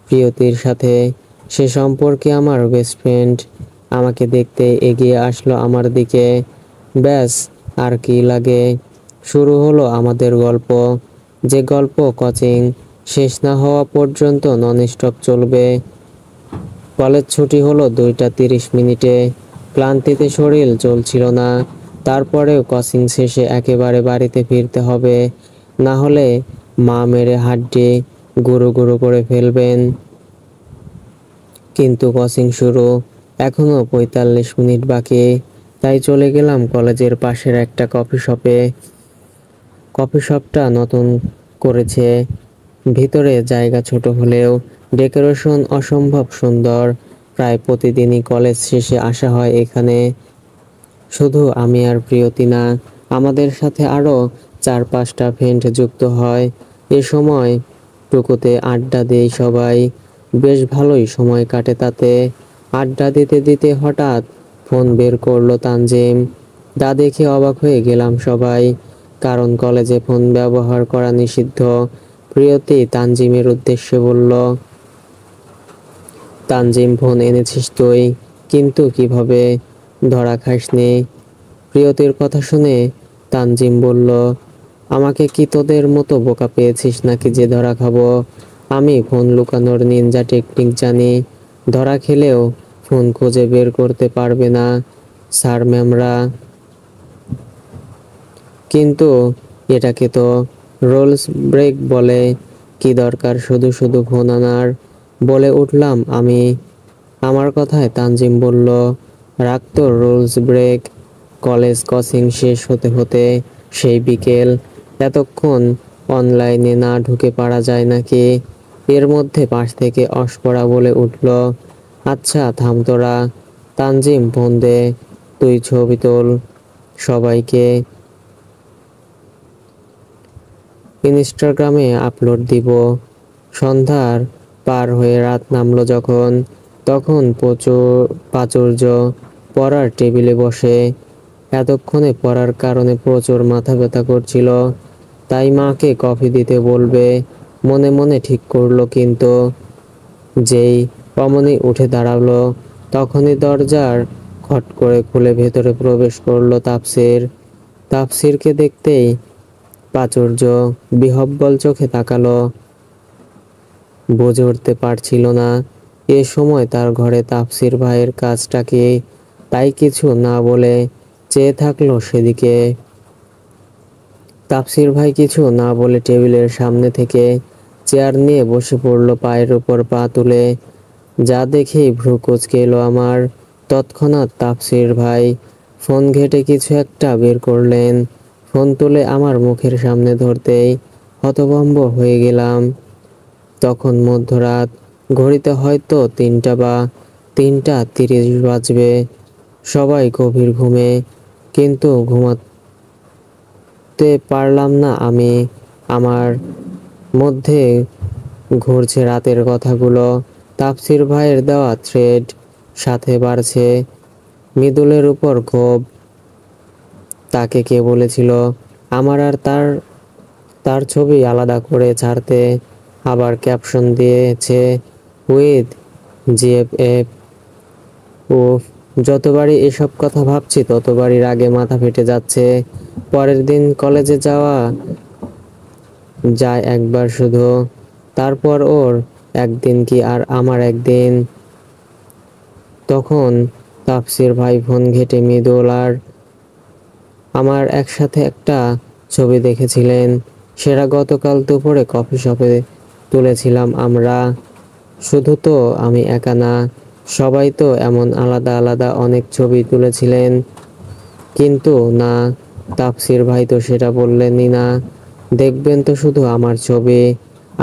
প্রিয়তির সাথে। সে সম্পর্কে আমার বেস্ট ফ্রেন্ড। আমাকে দেখতে এগিয়ে আসলো আমার দিকে। ব্যাস, আর কি লাগে। শুরু হলো আমাদের গল্প, যে গল্প কোচিং শেষ না হওয়া পর্যন্ত নন স্টপ চলবে। কলেজ ছুটি হলো 2:30 ক্লান্তিতে শরীর চলছিল না। তারপরেও কোচিং শেষে একেবারে বাড়িতে ফিরতে হবে, না হলে মা মেরে হাড্ডি গুঁড়ো গুঁড়ো করে ফেলবেন। কিন্তু কোচিং শুরু এখনো 45 মিনিট বাকি, তাই চলে গেলাম কলেজের পাশের একটা কফি শপে। কফি শপটা নতুন করেছে, ভিতরে জায়গা ছোট হলেও ডেকোরেশন অসম্ভব সুন্দর। প্রায় প্রতিদিনই কলেজ শেষে আসা হয় এখানে। শুধু আমি আর প্রিয়তি না, আমাদের সাথে আরও 4-5টা ফ্রেন্ড যুক্ত হয়। এ সময় টুকুতে আড্ডা দেই সবাই, বেশ ভালোই সময় কাটে তাতে। আড্ডা দিতে দিতে হঠাৎ ফোন বের করলো তানজিম। তা দেখে অবাক হয়ে গেলাম সবাই, কারণ কলেজে ফোন ব্যবহার করা নিষিদ্ধ। প্রিয়তি তানজিমের উদ্দেশ্যে বলল, তানজিম, ফোন এনেছিস তুই, কিন্তু কিভাবে? ধরা খাসনি? প্রিয়তির কথা শুনে তানজিম বলল, আমাকে কি তোদের মতো বোকা পেয়েছিস নাকি যে ধরা খাবো? আমি ফোন লুকানোর নিনজা টেকনিক জানি। ধরা খেলেও ফোন খুঁজে বের করতে পারবে না স্যার ম্যামরা। কিন্তু এটাকে তো রুলস ব্রেক বলে। কি দরকার শুধু শুধু ফোন আনার? বলে উঠলাম আমি। আমার কথায় তানজিম বলল, রাখ তোর রুলস ব্রেক। কলেজ কোচিং শেষ হতে হতে সেই বিকেল, এতক্ষণ অনলাইনে না ঢুকে পারা যায় নাকি? এর মধ্যে পাশ থেকে অস্পরা বলে উঠল, আচ্ছা থাম তোরা, তানজিম ফোন দে, তুই ছবি তোল সবাইকে ইনস্টাগ্রামে আপলোড দিব। সন্ধ্যার পার হয়ে রাত নামলো যখন, তখন প্রাচুর্য পড়ার টেবিলে বসে। এতক্ষণে পড়ার কারণে প্রচুর মাথা ব্যথা করছিল, তাই মাকে কফি দিতে বলবে মনে মনে ঠিক করলো। কিন্তু যেই অমনি উঠে দাঁড়ালো, তখনই দরজার খট করে খুলে ভেতরে প্রবেশ করলো তাপসীর। তাপসীরকে দেখতেই প্রাচুর্য বিহ্বল চোখে তাকালো, বুঝে উঠতে পারছিল না এ সময় তার ঘরে তাপসীর ভাইয়ের কাজটা কি। তাই কিছু না বলে চেয়ে থাকলো সেদিকে। তাপসীর ভাই কিছু না বলে টেবিলের সামনে থেকে চেয়ার নিয়ে বসে পড়লো পায়ের উপর পা তুলে। যা দেখেই ভ্রু কুঁচকে এলো আমার। তৎক্ষণাৎ তাপসীর ভাই ফোন ঘেঁটে কিছু একটা বের করলেন। ফোন তুলে আমার মুখের সামনে ধরতেই হতভম্ব হয়ে গেলাম। তখন মধ্যরাত, ঘড়িতে হয়তো 3টা বা 3টা 30 বাজবে। সবাই গভীর ঘুমে, কিন্তু ঘুমাতে পারলাম না আমি। আমার মধ্যে ঘুরছে রাতের কথাগুলো, তাপসীর ভাইয়ের দেওয়া থ্রেড, সাথে বাড়ছে মৃদুলের উপর ক্ষোভ। তাকে কে বলেছিল আমার আর তার ছবি আলাদা করে ছাড়তে? আবার ক্যাপশন দিয়েছে উইথ জিএফএফ। উফ, যতবারই এসব কথা ভাবছি ততবারই রাগে মাথা ফেটে যাচ্ছে। পরের দিন কলেজে যায় একবার শুধু, তারপর ওর একদিন কি আর আমার একদিন। তখন তাপসীর ভাই ফোন ঘেঁটে মৃদুল আর আমার একসাথে একটা ছবি দেখেছিলেন। সেটা গতকাল দুপুরে কফি শপে তুলেছিলাম আমরা। শুধু তো আমি একা না, সবাই তো এমন আলাদা আলাদা অনেক ছবি তুলেছিলেন। কিন্তু না, তাপসীর ভাই তো সেটা বললেনই না। দেখবেন তো শুধু আমার ছবি,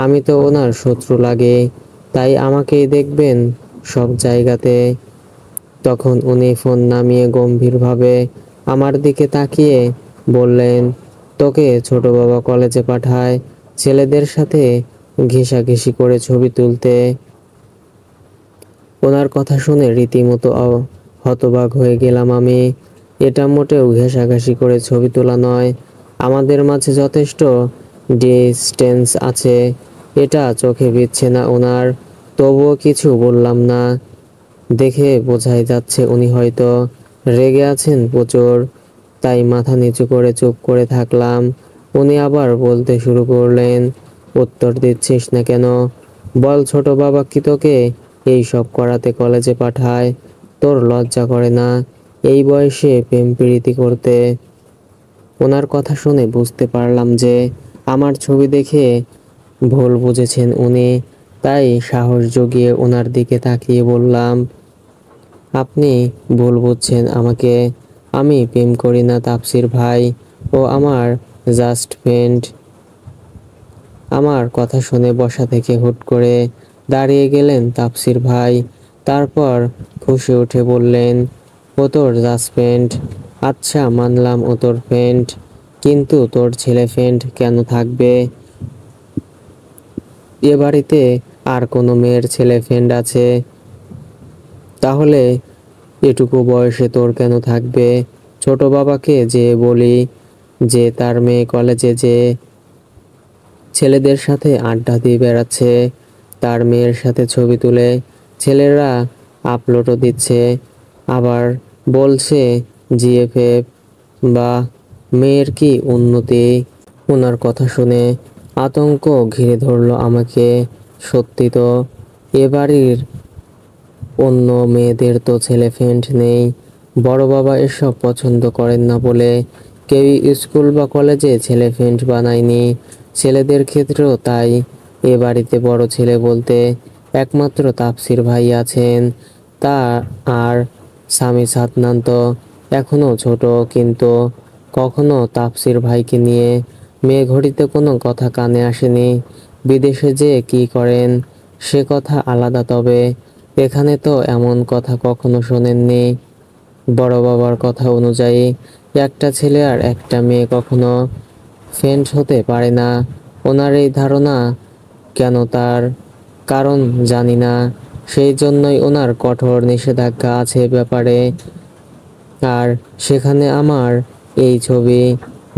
আমি তো ওনার শত্রু লাগে, তাই আমাকেই দেখবেন সব জায়গাতে। তখন উনি ফোন নামিয়ে গম্ভীরভাবে আমার দিকে তাকিয়ে বললেন, তোকে ছোট বাবা কলেজে পাঠায় ছেলেদের সাথে ঘেঁষাঘেঁষি করে ছবি তুলতে। ওনার কথা শুনে রীতিমতো হতবাক হয়ে গেলাম আমি। এটা মোটেও ঘেঁষাঘেঁষি করে ছবি তোলা নয়, আমাদের মাঝে যথেষ্ট ডিস্টেন্স আছে, এটা চোখে বিধছে না ওনার। তবুও কিছু বললাম না। দেখে বোঝাই যাচ্ছে উনি হয়তো রেগে আছেন প্রচুর, তাই মাথা নিচু করে চুপ করে থাকলাম। উনি আবার বলতে শুরু করলেন, উত্তর দিচ্ছিস না কেন? বল, ছোট বাবা কি তোকে এই সব করাতে কলেজে পাঠায়? তোর লজ্জা করে না এই বয়সে প্রেম প্রীতি করতে? ওনার কথা শুনে বুঝতে পারলাম যে আমার ছবি দেখে ভুল বুঝেছেন উনি। তাই সাহস জুগিয়ে ওনার দিকে তাকিয়ে বললাম, আপনি ভুল বুঝছেন আমাকে। আমি প্রেম করি না তাপসীর ভাই, ও আমার জাস্ট ফ্রেন্ড। আমার কথা শুনে বসা থেকে হুট করে দাঁড়িয়ে গেলেন তাপসীর ভাই। তারপর খুশি উঠে বললেন, ও তোর জাস্ট ফ্রেন্ড? আচ্ছা মানলাম ও তোর ফ্রেন্ড, কিন্তু তোর ছেলে ফ্রেন্ড কেন থাকবে? এ বাড়িতে আর কোনো মেয়ের ছেলে ফ্রেন্ড আছে? তাহলে এটুকু বয়সে তোর কেন থাকবে? ছোট বাবাকে যে বলি যে তার মেয়ে কলেজে যে ছেলেদের সাথে আড্ডা দিয়ে বেড়াচ্ছে, তার মেয়ের সাথে ছবি তুলে ছেলেরা আপলোডও দিচ্ছে, আবার বলছে জিএফএফ বা মেয়ের কি উন্নতি। ওনার কথা শুনে আতঙ্ক ঘিরে ধরলো আমাকে। সত্যি তো, এ বাড়ির অন্য মেয়েদের তো ছেলে ফ্রেন্ড নেই। বড় বাবা এসব পছন্দ করেন না বলে কেউই স্কুল বা কলেজে ছেলে ফ্রেন্ড বানায়নি। ছেলেদের ক্ষেত্রেও তাই। এ বাড়িতে বড় ছেলে বলতে একমাত্র তাপসির ভাই আছেন। তা আর স্বামী সাদনান তো এখনো ছোট, কিন্তু কখনো তাপসির ভাইকে নিয়ে মেয়ে ঘড়িতে কোনো কথা কানে আসেনি। বিদেশে যে কি করেন সে কথা আলাদা, তবে এখানে তো এমন কথা কখনো শোনেননি। বড় বাবার কথা অনুযায়ী একটা ছেলে আর একটা মেয়ে কখনো ফ্রেন্ড হতে পারে না। ওনার এই ধারণা কেন, তার কারণ জানি না। সেই জন্যই ওনার কঠোর নিষেধাজ্ঞা আছে ব্যাপারে। আর সেখানে আমার এই ছবি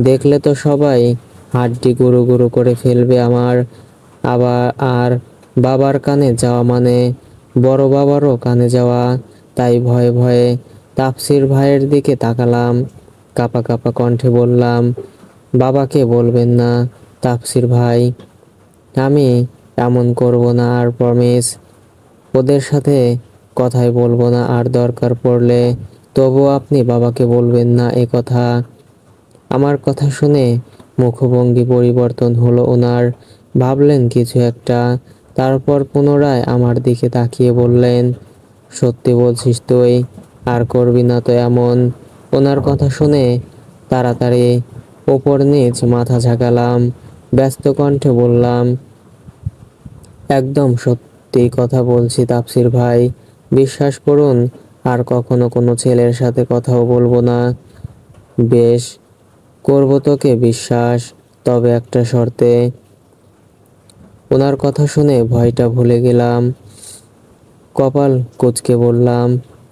দেখলে তো সবাই হাড্ডি গুঁড়ো গুঁড়ো করে ফেলবে আমার। আবার আর বাবার কানে যাওয়া মানে বড় বাবারও কানে যাওয়া। তাই ভয়ে ভয়ে তাপসির ভাইয়ের দিকে তাকালাম। কাঁপা কাঁপা কণ্ঠে বললাম, বাবাকে বলবেন না তাপসির ভাই, আমি এমন করব না আর, প্রমিস। ওদের সাথে কথাই বলবো না আর, দরকার পড়লে তবুও আপনি বাবাকে বলবেন না এ কথা। আমার কথা শুনে মুখভঙ্গি পরিবর্তন হলো ওনার। ভাবলেন কিছু একটা, তারপর পুনরায় আমার দিকে তাকিয়ে বললেন, সত্যি বলছিস তুই? আর করবি না তো এমন? ওনার কথা শুনে তাড়াতাড়ি ওপর নিচ মাথা ঝাঁকালাম। ব্যস্ত কণ্ঠে বললাম, একদম সত্যি কথা বলছি তাপসির ভাই, বিশ্বাস করুন। আর কখনো কোনো ছেলের সাথে কথাও বলবো না। বেশ, করবো তোকে বিশ্বাস, তবে একটা শর্তে। ওনার কথা শুনে ভয়টা ভুলে গেলাম। কপাল কুঁচকে বললাম,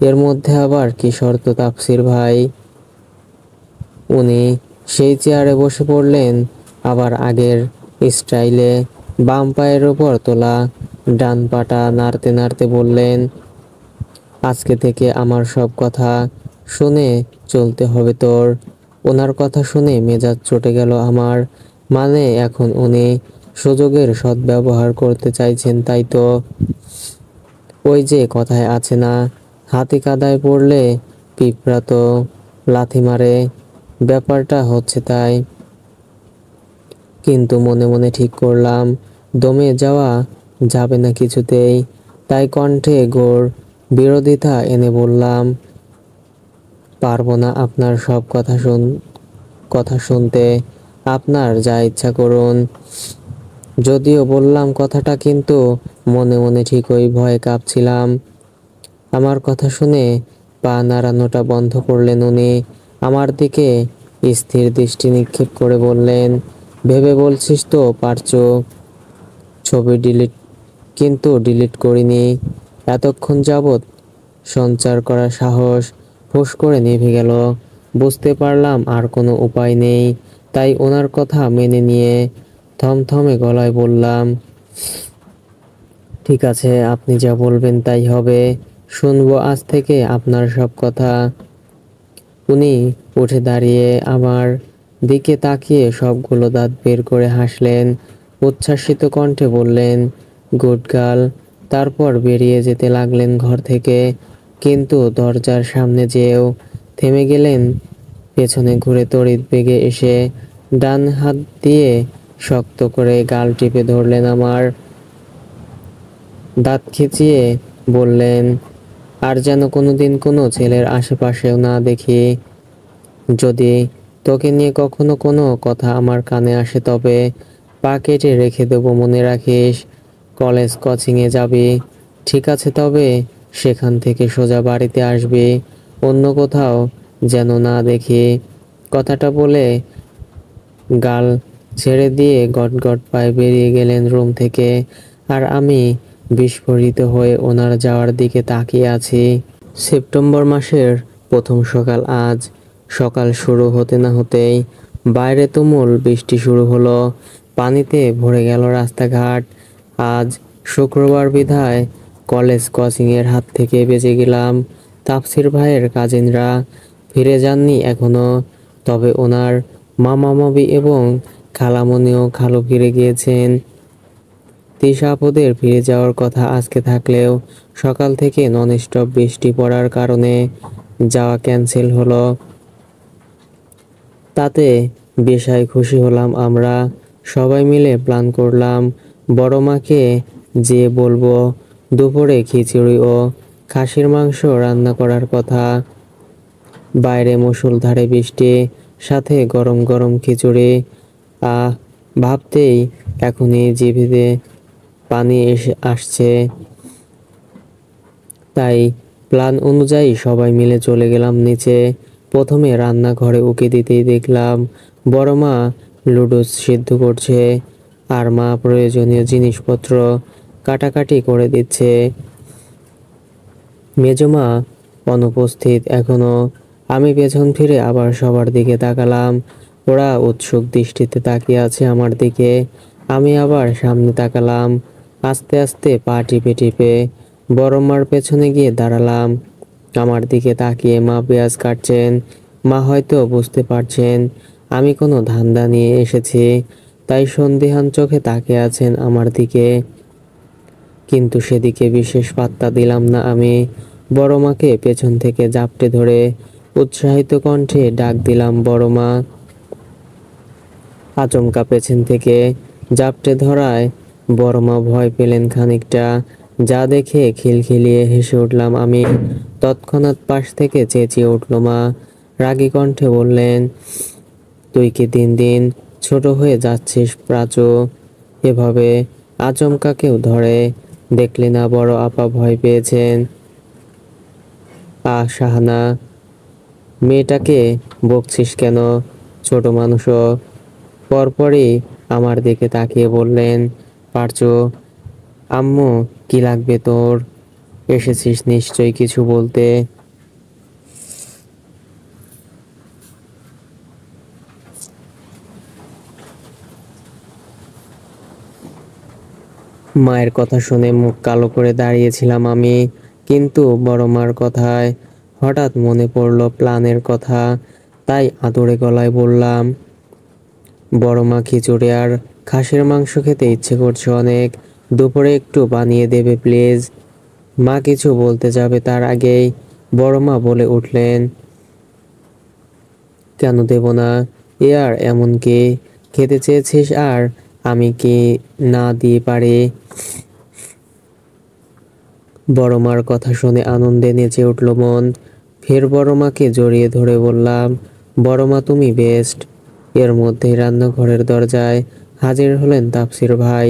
এর মধ্যে আবার কি শর্ত তাপসির ভাই? উনি সেই চেয়ারে বসে পড়লেন, আবার আগের স্টাইলে বাম পায়ের ওপর তোলা ডান পাটা নাড়তে নাড়তে বললেন, আজকে থেকে আমার সব কথা শুনে চলতে হবে তোর। ওনার কথা শুনে মেজাজ চটে গেল আমার। মানে এখন উনি সুযোগের সদ্ব্যবহার করতে চাইছেন, তাই তো? ওই যে কথায় আছে না, হাতি কাদায় পড়লে পিঁপড়া তো লাথি মারে, ব্যাপারটা হচ্ছে তাই। কিন্তু মনে মনে ঠিক করলাম দমে যাওয়া যাবে না কিছুতেই। তাই কণ্ঠে ঘোর বিরোধিতা এনে বললাম, পারবো না আপনার সব কথা শুনতে, আপনার যা ইচ্ছা করুন। যদিও বললাম কথাটা, কিন্তু মনে মনে ঠিক ওই ভয়ে কাঁপছিলাম। আমার কথা শুনে পা নাড়ানোটা বন্ধ করলেন উনি। আমার দিকে স্থির দৃষ্টি নিক্ষেপ করে বললেন, ভেবে বলছিস তো পারছো? ছবি ডিলিট কিন্তু ডিলিট করিনি। এতক্ষণ যাবৎ সঞ্চার করা সাহস ফুস করে নিভে গেল। বুঝতে পারলাম আর কোনো উপায় নেই। তাই ওনার কথা মেনে নিয়ে থমথমে গলায় বললাম, ঠিক আছে, আপনি যা বলবেন তাই হবে। শুনবো আজ থেকে আপনার সব কথা। উনি উঠে দাঁড়িয়ে আমার দিকে তাকিয়ে সবগুলো দাঁত বের করে হাসলেন। উচ্ছ্বাসিত কণ্ঠে বললেন, গুড গার্ল। তারপর বেরিয়ে যেতে লাগলেন ঘর থেকে। কিন্তু দরজার সামনে যেও থেমে গেলেন। পেছনে ঘুরে তড়িৎ বেগে এসে ডান হাত দিয়ে শক্ত করে গাল টিপে ধরলেন আমার। দাঁত খিঁচিয়ে বললেন, আর যেন কোনোদিন কোনো ছেলের আশেপাশেও না দেখি। যদি তোকে নিয়ে কখনো কোনো কথা আমার কানে আসে তবে পা কেটে রেখে দেবো, মনে রাখিস। কলেজ কোচিংয়ে যাবি, ঠিক আছে? তবে সেখান থেকে সোজা বাড়িতে আসবি, অন্য কোথাও যেন না দেখি। কথাটা বলে গাল ছেড়ে দিয়ে গটগট পায়ে বেরিয়ে গেলেন রুম থেকে। আর আমি বিস্ফোরিত হয়ে ওনার যাওয়ার দিকে তাকিয়ে আছি। সেপ্টেম্বর মাসের প্রথম সকাল আজ। সকাল শুরু হতে না হতেই বাইরে তুমুল বৃষ্টি শুরু হলো। পানিতে ভরে গেল রাস্তাঘাট। আজ শুক্রবার বিধায় কলেজ কোচিংয়ের হাত থেকে বেঁচে গেলাম। তাফসির ভাইয়ের কাজিনরা ফিরে যাননি এখনো, তবে ওনার মামা মামি এবং খালামণিও খালু ফিরে গিয়েছেন। তিশা আপুদের ফিরে যাওয়ার কথা আজকে থাকলেও সকাল থেকে ননস্টপ বৃষ্টি পড়ার কারণে যাওয়া ক্যান্সেল হলো। তাতে বেশাই খুশি হলাম আমরা। সবাই মিলে প্ল্যান করলাম বড় মাকে যেয়ে বলবো দুপুরে খিচুড়ি ও খাসির মাংস রান্না করার কথা। বাইরে মুষলধারে বৃষ্টি, সাথে গরম গরম খিচুড়ি। আহ, ভাবতেই এখনই জিভে পানি এসে আসছে। তাই প্ল্যান অনুযায়ী সবাই মিলে চলে গেলাম নিচে। প্রথমে রান্নাঘরে উকি দিতেই দেখলাম বড় মা লুডো সিদ্ধ করছে, আর মা প্রয়োজনীয় জিনিসপত্র কাটাকাটি করে দিচ্ছে। মেজমা অনুপস্থিত এখনো। আমি পেছন ফিরে আবার সবার দিকে তাকালাম। ওরা উৎসুক দৃষ্টিতে তাকিয়ে আছে আমার দিকে। আমি আবার সামনে তাকালাম। আস্তে আস্তে পা টিপে টিপে বড় মার পেছনে গিয়ে দাঁড়ালাম। আমার দিকে তাকিয়ে মা পেঁয়াজ কাটছেন। মা হয়তো বুঝতে পারছেন আমি কোনো ধান্দা নিয়ে এসেছি, তাই সন্দিহান চোখে তাকিয়ে আছেন আমার দিকে। কিন্তু সেদিকে বিশেষ পাত্তা দিলাম না আমি। বড় মাকে পেছন থেকে জাপটে ধরে উৎসাহিত কণ্ঠে ডাক দিলাম, বড় মা। আচমকা পেছন থেকে জাপটে ধরায় বড় মা ভয় পেলেন খানিকটা, যা দেখে খিলখিলিয়ে হেসে উঠলাম আমি। তৎক্ষণাৎ পাশ থেকে চেঁচিয়ে উঠল মা, রাগী কণ্ঠে বললেন, তুই কি দিন দিন ছোট হয়ে যাচ্ছিস প্রাচু? এভাবে আচমকা কেউ ধরে দেখলি না বড় আপা ভয় পেয়েছেন? শাহানা, মেয়েটাকে বকছিস কেন? ছোট মানুষও। পরপরই আমার দিকে তাকিয়ে বললেন, পারচু, আম্মু কি লাগবে তোর? এসেছিস নিশ্চয়ই কিছু বলতে। মায়ের কথা শুনে মুখ কালো করে দাঁড়িয়েছিলাম আমি, কিন্তু বড় মার কথায় হঠাৎ মনে পড়ল প্ল্যানের কথা। তাই আদুরে গলায় বললাম, বড় মা, খিচুড়ি আর খাসির মাংস খেতে ইচ্ছে করছে অনেক। দুপুরে একটু বানিয়ে দেবে প্লিজ। মা কিছু বলতে যাবে তার আগেই বড় মা বলে উঠলেন, কেন দেব না? এ আর এমন কি, খেতে চেয়েছিস আর আমি কি না দিয়ে পারি? বড় মার কথা শুনে আনন্দে নেচে উঠল মন। ফের বড় মাকে জড়িয়ে ধরে বললাম, বড় মা তুমি বেস্ট। এর মধ্যেই রান্নাঘরের দরজায় হাজির হলেন তাফসির ভাই।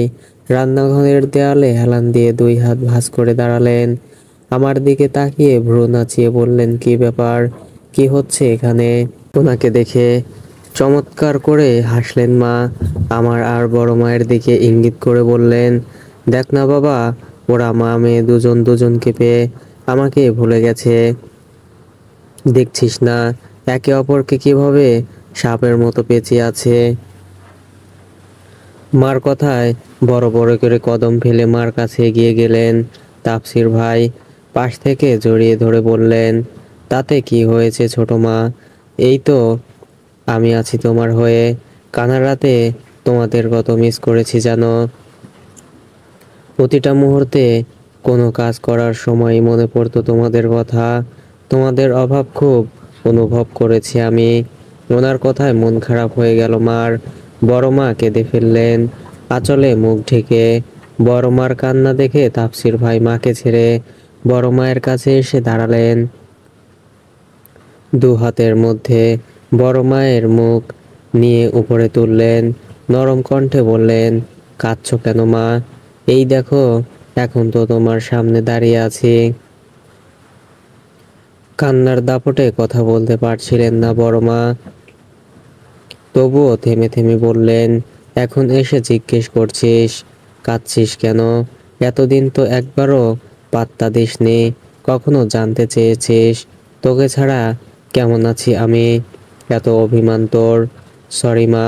রান্নাঘরের দেয়ালে হেলান দিয়ে দুই হাত ভাঁজ করে দাঁড়ালেন। আমার দিকে তাকিয়ে ভ্রু নাচিয়ে বললেন, কি ব্যাপার, কি হচ্ছে এখানে? ওনাকে দেখে চমৎকার করে হাসলেন মা। আমার আর বড় মায়ের দিকে ইঙ্গিত করে বললেন, দেখ না বাবা, ওরা মা মেয়ে দুজন দুজনকে পেয়ে আমাকে ভুলে গেছে। দেখছিস না একে অপরকে কিভাবে সাপের মতো পেঁচিয়ে আছে। মার কথায় বড় বড় করে কদম ফেলে মার কাছে এগিয়ে গেলেন তাফসির ভাই। পাশ থেকে জড়িয়ে ধরে বললেন, তাতে কি হয়েছে ছোট মা? এই তো আমি আছি তোমার হয়ে। কানার রাতে তোমাদের কত মিস করেছি জানো। প্রতিটা মুহূর্তে কোনো কাজ করার সময় মনে পড়তো তোমাদের কথা। তোমাদের অভাব খুব অনুভব করেছি আমি। ওনার কথায় মন খারাপ হয়ে গেল মার। বড় মা কেঁদে ফেললেন আঁচলে মুখ ঢেকে। বড় মার কান্না দেখে তাফসির ভাই মাকে ছেড়ে বড় মায়ের কাছে এসে দাঁড়ালেন। দু হাতের মধ্যে বড় মায়ের মুখ নিয়ে উপরে তুললেন। নরম কণ্ঠে বললেন, কাঁদছো কেন মা? এই দেখো, এখন তো তোমার সামনে দাঁড়িয়ে আছি। কান্নার দাপটে কথা বলতে পারছিলেন না বড় মা। তবুও থেমে থেমে বললেন, এখন এসে জিজ্ঞেস করছিস, কাঁদছিস কেন? এতদিন তো একবারও পাত্তা দিসনি, কখনো জানতে চেয়েছিস তোকে ছাড়া কেমন আছি আমি? এত অভিমান তোর? সরি মা,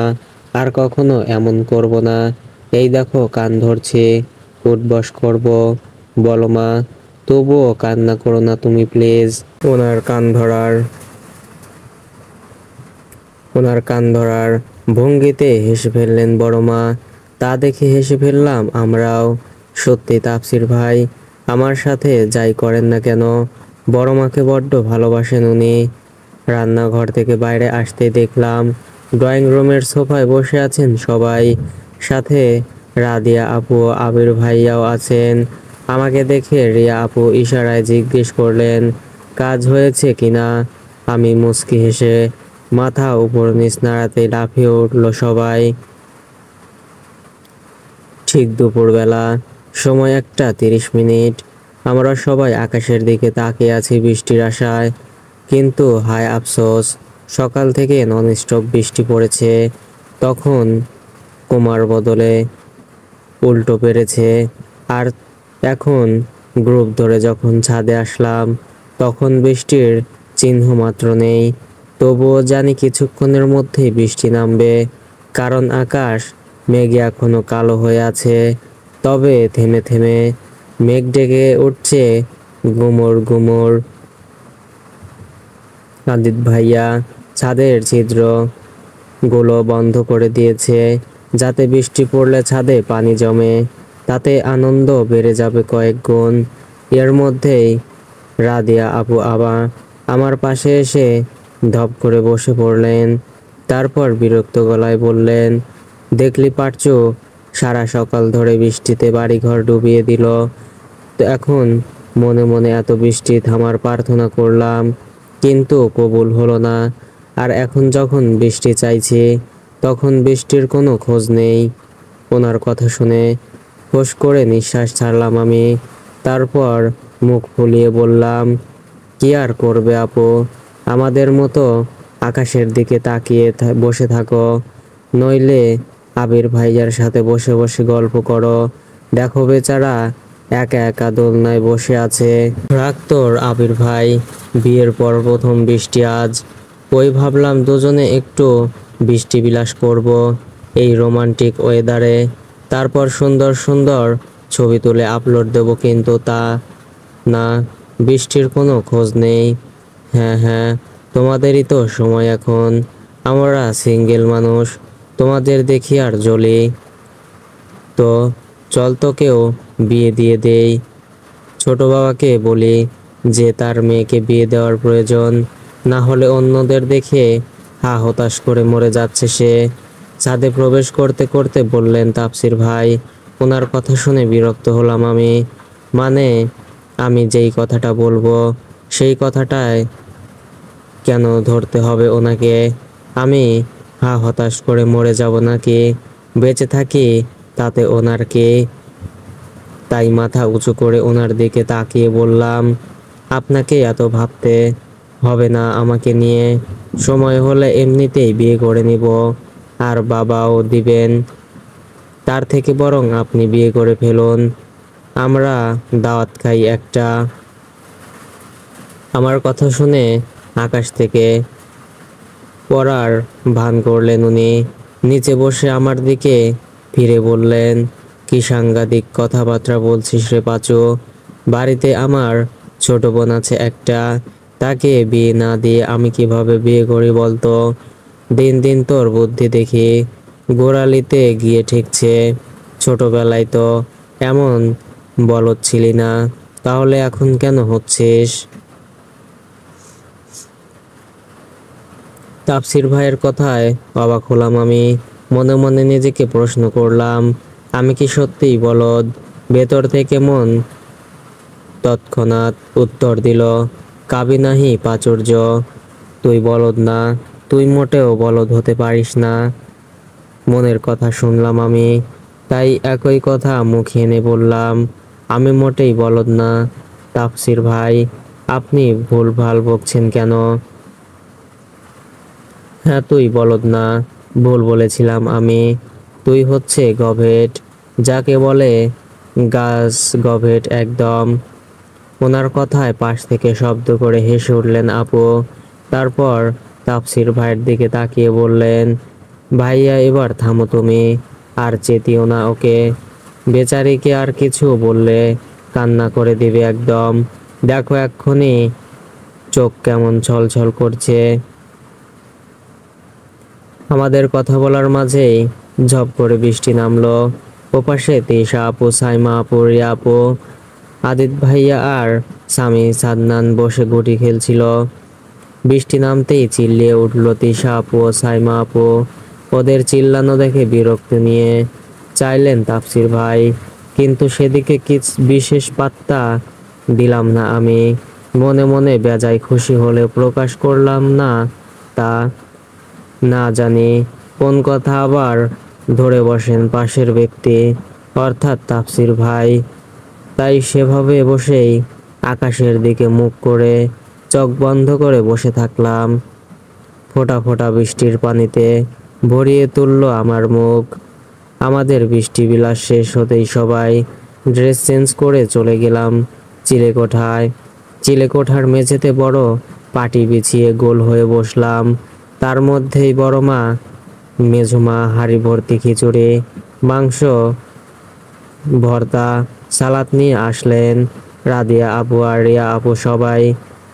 আর কখনো এমন করব না। এই দেখো কান ধরছি, উঠবস করব। বলো মা, তবুও কান্না করো না তুমি প্লিজ। ওনার কান ধরার ভঙ্গিতে হেসে ফেললেন বড় মা। তা দেখে হেসে ফেললাম আমরাও। সত্যি তাপসির ভাই আমার সাথে যাই করেন না কেন, বড় মাকে বড্ড ভালোবাসেন উনি। রান্নাঘর থেকে বাইরে আসতে দেখলাম ড্রয়িং রুমের সোফায় বসে আছেন সবাই, সাথে রাদিয়া আপু ও আবির ভাইয়াও আছেন। আমাকে দেখে রিয়া আপু ইশারায় জিজ্ঞেস করলেন, কাজ হয়েছে কিনা? আমি মুচকি হেসে মাথা উপর নিচ নাড়াতে লাফিয়ে উঠল সবাই। ঠিক দুপুরবেলা, সময় 1:30। আমরা সবাই আকাশের দিকে তাকিয়ে আছি বৃষ্টির আশায়। কিন্তু হায় আফসোস, সকাল থেকে ননস্টপ বৃষ্টি পড়েছে। তখন কুমার বদলে উল্টো পেরেছে। আর এখন গ্রুপ ধরে যখন ছাদে আসলাম, তখন বৃষ্টির চিহ্ন মাত্র নেই। তবুও জানি কিছুক্ষণের মধ্যেই বৃষ্টি নামবে, কারণ আকাশ মেঘে এখনো কালো হয়ে আছে। তবে থেমে থেমে মেঘ ডেকে উঠছে গুমর গুমর। আদিত ভাইয়া ছাদের ছিদ্র গুলো বন্ধ করে দিয়েছে, যাতে বৃষ্টি পড়লে ছাদে পানি জমে, তাতে আনন্দ বেড়ে যাবে কয়েক গুণ। এর মধ্যেই রাদিয়া আপু আবার আমার পাশে এসে ধপ করে বসে পড়লেন। তারপর বিরক্ত গলায় বললেন, দেখলি পারচু, সারা সকাল ধরে বৃষ্টিতে বাড়িঘর ডুবিয়ে দিল। তো এখন মনে মনে এত বৃষ্টি থামার প্রার্থনা করলাম, কিন্তু কবুল হলো না। আর এখন যখন বৃষ্টি চাইছি, তখন বৃষ্টির কোনো খোঁজ নেই। ওনার কথা শুনে ফোঁস করে নিঃশ্বাস ছাড়লাম আমি। তারপর মুখ ফুলিয়ে বললাম, কি আর করবে আপু, আমাদের মতো আকাশের দিকে তাকিয়ে বসে থাকো, নইলে আবির ভাইয়ার সাথে বসে বসে গল্প করো। দেখো বেচারা একা একা দোলনায় বসে আছে। রাগ তোর আবির ভাই, বিয়ের পর প্রথম বৃষ্টি আজ। ওই ভাবলাম দুজনে একটু বৃষ্টি বিলাস করব এই রোমান্টিক ওয়েদারে, তারপর সুন্দর সুন্দর ছবি তুলে আপলোড দেব, কিন্তু তা না, বৃষ্টির কোনো খোঁজ নেই। হ্যাঁ হ্যাঁ, তোমাদেরই তো সময় এখন, আমরা সিঙ্গেল মানুষ, তোমাদের দেখি আর জ্বলি। তো চল তোকেও বিয়ে দিয়ে দেই। ছোট বাবাকে বলি যে তার মেয়েকে বিয়ে দেওয়ার প্রয়োজন, না হলে অন্যদের দেখে হতাশ করে মরে যাচ্ছে সে। ছাদে প্রবেশ করতে করতে বললেন তাপসির ভাই। ওনার কথা শুনে বিরক্ত হলাম আমি। মানে, আমি যেই কথাটা বলবো সেই কথাটায় কেন ধরতে হবে ওনাকে? আমি হতাশ করে মরে যাব নাকি বেঁচে থাকি, তাতে ওনার কি? তাই মাথা উঁচু করে ওনার দিকে তাকিয়ে বললাম, আপনাকে এত ভাবতে হবে না আমাকে নিয়ে, সময় হলে এমনিতেই বিয়ে করে নিব, আর বাবাও দিবেন। তার থেকে বরং আপনি বিয়ে করে ফেলুন, আমরা দাওয়াত খাই একটা। আমার কথা শুনে আকাশ থেকে পড়ার ভান করলেন উনি। নিচে বসে আমার দিকে ফিরে বললেন, কি সাংঘাতিক কথাবার্তা বলছিস রে পাঁচু, বাড়িতে আমার ছোট বোন আছে একটা, তাকে বিয়ে না দিয়ে আমি কিভাবে বিয়ে করি বলতো? দিন দিন তোর বুদ্ধি দেখি গোড়ালিতে গিয়ে ঠেকছে। ছোটবেলায় তো এমন বলদ ছিলি না, তাহলে এখন কেন হচ্ছিস? তাপসির ভাইয়ের কথায় অবাক হলাম আমি। মনে মনে নিজেকে প্রশ্ন করলাম, আমি কি সত্যিই বলদ? ভেতর থেকে মন তৎক্ষণাৎ উত্তর দিল, কাবি নাহি প্রাচুর্য, তুই বলদ না, তুই মোটেও বলদ হতে পারিস না। মনের কথা শুনলাম আমি, তাই একই কথা মুখে এনে বললাম, আমি মোটেই বলদ না। তাপসির ভাই, আপনি ভুলভাল বকছেন কেন? হ্যাঁ তুই বলদ না, ভুল বলেছিলাম আমি। তুই হচ্ছে গভেট, যাকে বলে গাছ গভেট একদম। ওনার কথায় পাশ থেকে শব্দ করে হেসে উঠলেন আপু। তারপর তাফসির ভাইয়ের দিকে তাকিয়ে বললেন, ভাইয়া এবার থামো তুমি, আর চেতিও না ওকে। বেচারিকে আর কিছু বললে কান্না করে দিবে একদম। দেখো এক্ষুনি চোখ কেমন ছলছল করছে। আমাদের কথা বলার মাঝেই ঝপ করে বৃষ্টি নামলো। ওপাশে তিশা আপু, সাইমা আপু, রিয়া আপু, আদিত ভাইয়া আর স্বামী সাদনান বসে গুটি খেলছিল। বৃষ্টি নামতেই চিল্লিয়ে উঠল তিশা আপু ও সাইমা আপু। ওদের চিল্লানো দেখে বিরক্তি নিয়ে চাইলেন তাফসির ভাই, কিন্তু সেদিকে বিশেষ পাত্তা দিলাম না আমি। মনে মনে বেজায় খুশি হলে প্রকাশ করলাম না তা। না জানি কোন কথা আবার ধরে বসেন পাশের ব্যক্তি, অর্থাৎ তাফসির ভাই। তাই সেভাবে বসেই আকাশের দিকে মুখ করে চোখ বন্ধ করে বসে থাকলাম। ফোঁটা ফোঁটা বৃষ্টির পানিতে ভরিয়ে তুলল আমার মুখ। আমাদের বৃষ্টি বিলাস শেষ হতেই সবাই ড্রেস চেঞ্জ করে চলে গেলাম চিলেকোঠায়। চিলেকোঠার মেঝেতে বড় পাটি বিছিয়ে গোল হয়ে বসলাম। তার মধ্যেই বড় মা, মেঝোমা হাঁড়ি ভর্তি খিচুড়ি, মাংস, ভর্তা, সালাদ নিয়ে আসলেন। রাদিয়া আপু আর রিয়া আপু সবাই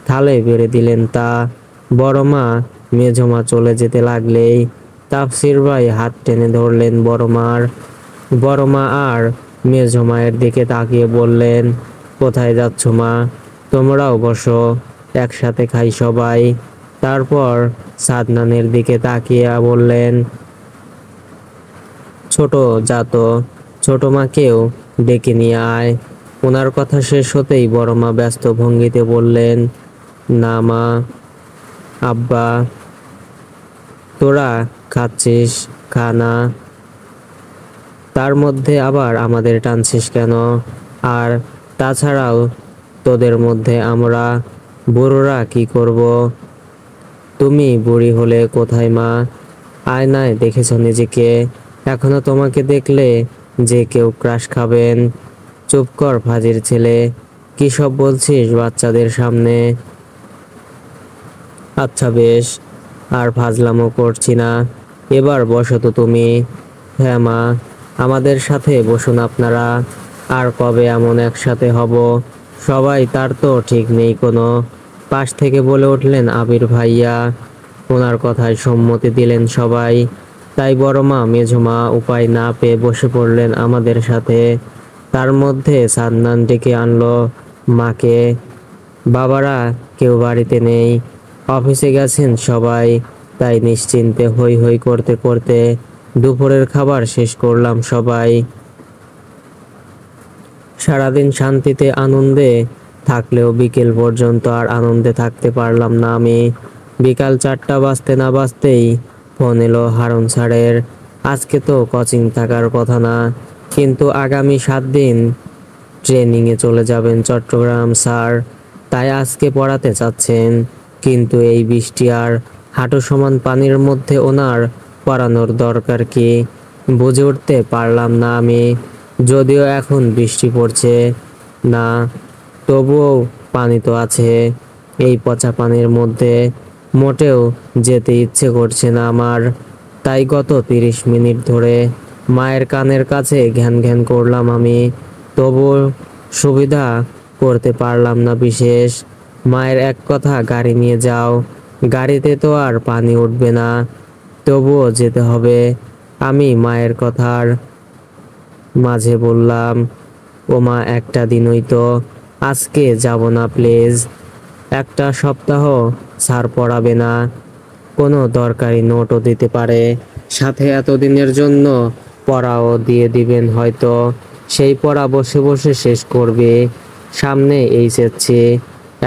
থালে বেড়ে দিলেন তা। বড় মা মেঝোমা চলে যেতে লাগলেই তাফসির ভাই হাত টেনে ধরলেন বড় মার। বড় মা আর মেঝোমায়ের দিকে তাকিয়ে বললেন, কোথায় যাচ্ছ মা? তোমরাও বসো, একসাথে খাই সবাই। তারপর সাদনানের দিকে তাকিয়ে বললেন, ছোট যা তো, ছোট মাকেও ডেকে নিয়ে আয়। ওনার কথা শেষ হতেই বড় মা ব্যস্ত ভঙ্গিতে বললেন, না মা, আব্বা, তোরা খাচ্ছিস, খা না। তার মধ্যে আবার আমাদের টানছিস কেন? আর তাছাড়াও তোদের মধ্যে আমরা বুড়োরা কি করব? তুমি বুড়ি হলে কোথায় মা? আয়নায় দেখেছ নিজেকে? এখনো তোমাকে দেখলে যে কেউ ক্রাশ খাবেন। চুপ কর ফাজির ছেলে, কি সব বলছিস বাচ্চাদের সামনে? আচ্ছা বেশ, আর ফাজলামো করছি না, এবার বসো তো তুমি। হ্যাঁ মা, আমাদের সাথে বসুন আপনারা। আর কবে এমন একসাথে হব সবাই, তার তো ঠিক নেই কোনো। পাশ থেকে বলে উঠলেন আবির ভাইয়া। ওনার কথায় সম্মতি দিলেন সবাই। তাই বড় মা মেঝোমা উপায় না পেয়ে বসে পড়লেন আমাদের সাথে। তার মধ্যে সাদনান ডেকে আনলো মাকে। বাবারা কেউ বাড়িতে নেই, অফিসে গেছেন সবাই। তাই নিশ্চিন্তে হই হই করতে করতে দুপুরের খাবার শেষ করলাম সবাই। সারাদিন শান্তিতে আনন্দে থাকলেও বিকেল পর্যন্ত আর আনন্দে থাকতে পারলাম না আমি। বিকাল 4টা বাজতে না বাজতেই ফোন এলো হারুন স্যারের। আজকে তো কোচিং থাকার কথা না, কিন্তু আগামী 7 দিন ট্রেনিংয়ে চলে যাবেন চট্টগ্রাম স্যার। তাই আজকে পড়াতে চাচ্ছেন, কিন্তু এই বৃষ্টি আর হাঁটু সমান পানির মধ্যে ওনার পড়ানোর দরকার কি বুঝে উঠতে পারলাম না আমি। যদিও এখন বৃষ্টি পড়ছে না, তবুও পানি তো আছে। এই পচা পানির মধ্যে মোটেও যেতে ইচ্ছে করছে না আমার। তাই গত 30 মিনিট ধরে মায়ের কানের কাছে ঘ্যান ঘ্যান করলাম আমি, তবুও সুবিধা করতে পারলাম না বিশেষ। মায়ের এক কথা, গাড়ি নিয়ে যাও, গাড়িতে তো আর পানি উঠবে না, তবুও যেতে হবে। আমি মায়ের কথার মাঝে বললাম, ও মা, একটা দিনই তো, আজকে যাব না প্লিজ। একটা সপ্তাহ স্যার পড়াবে না, কোনো দরকারি নোটও দিতে পারে, সাথে এতদিনের জন্য পড়াও দিয়ে দিবেন হয়তো। সেই পড়া বসে বসে শেষ করবে। সামনে এইচএসসি,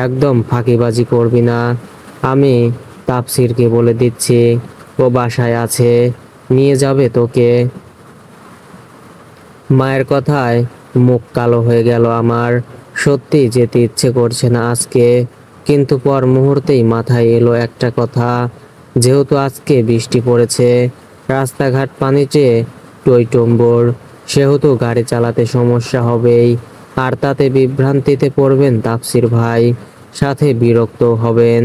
একদম ফাঁকিবাজি করবি না। আমি তাফসিরকে বলে দিচ্ছি, ও বাসায় আছে, নিয়ে যাবে তোকে। মায়ের কথায় মুখ কালো হয়ে গেল আমার। সত্যি যেতে ইচ্ছে করছে না আজকে, কিন্তু পর মুহূর্তেই মাথায় এলো একটা কথা, যেহেতু আজকে বৃষ্টি পড়েছে, রাস্তাঘাট পানিতে টইটম্বর, সেহেতু গাড়ি চালাতে সমস্যা হবেই। আর তাতে বিভ্রান্তিতে পড়বেন তাফসির ভাই, সাথে বিরক্ত হবেন।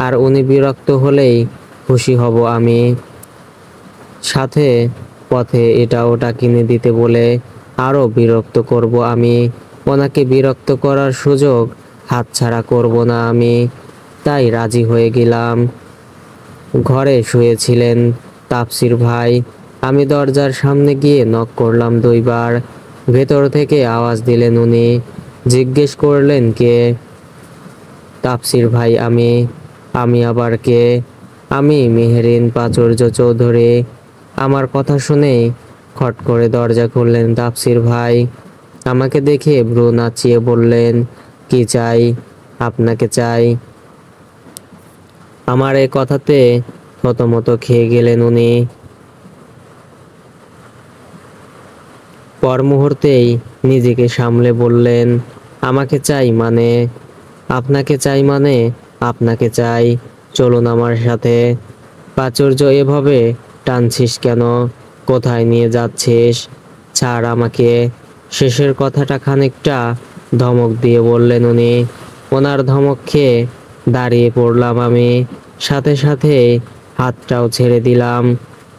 আর উনি বিরক্ত হলেই খুশি হব আমি। সাথে পথে এটা ওটা কিনে দিতে বলে আরও বিরক্ত করব আমি। ওনাকে বিরক্ত করার সুযোগ হাতছাড়া করব না আমি। তাই রাজি হয়ে গেলাম। ঘরে শুয়েছিলেন তাফসির ভাই। আমি দরজার সামনে গিয়ে নক করলাম 2 বার। ভেতর থেকে আওয়াজ দিলেন উনি। জিজ্ঞেস করলেন কে? তাফসির ভাই আমি। আমি আবার কে? আমি মেহেরিন প্রাচুর্য চৌধুরী। আমার কথা শুনে খট করে দরজা খুললেন তাফসির ভাই। আমাকে দেখে ভ্রু নাচিয়ে বললেন, কি চাই? আপনাকে চাই। আমার এ কথাতে থতমত খেয়ে গেলেন উনি। পর মুহূর্তেই নিজেকে সামলে বললেন, আমাকে চাই মানে? আপনাকে চাই মানে? আপনাকে চাই। চলুন আমার সাথে। প্রাচুর্য, এভাবে টানছিস কেন? কোথায় নিয়ে যাচ্ছিস? ছাড় আমাকে। শেষের কথাটা খানিকটা ধমক দিয়ে বললেন উনি। ওনার ধমক খেয়ে দাঁড়িয়ে পড়লাম আমি। সাথে সাথে হাতটাও ছেড়ে দিলাম।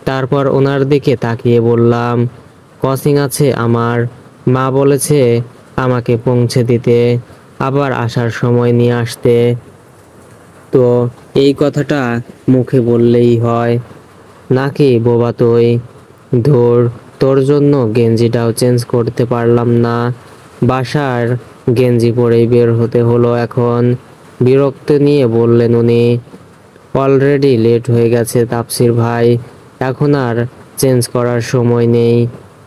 তারপর ওনার দিকে তাকিয়ে বললাম, কোচিং আছে আমার। মা বলেছে আমাকে পৌঁছে দিতে, আবার আসার সময় নিয়ে আসতে। তো এই কথাটা মুখে বললেই হয় নাকি বোবা তুই? ধুর, তোর জন্য গেঞ্জিটাও চেঞ্জ করতে পারলাম না। বাসার গেঞ্জি পরেই বের হতে হলো এখন। বিরক্ত নিয়ে বললেন উনি। অলরেডি লেট হয়ে গেছে তাফসির ভাই, এখন আর চেঞ্জ করার সময় নেই,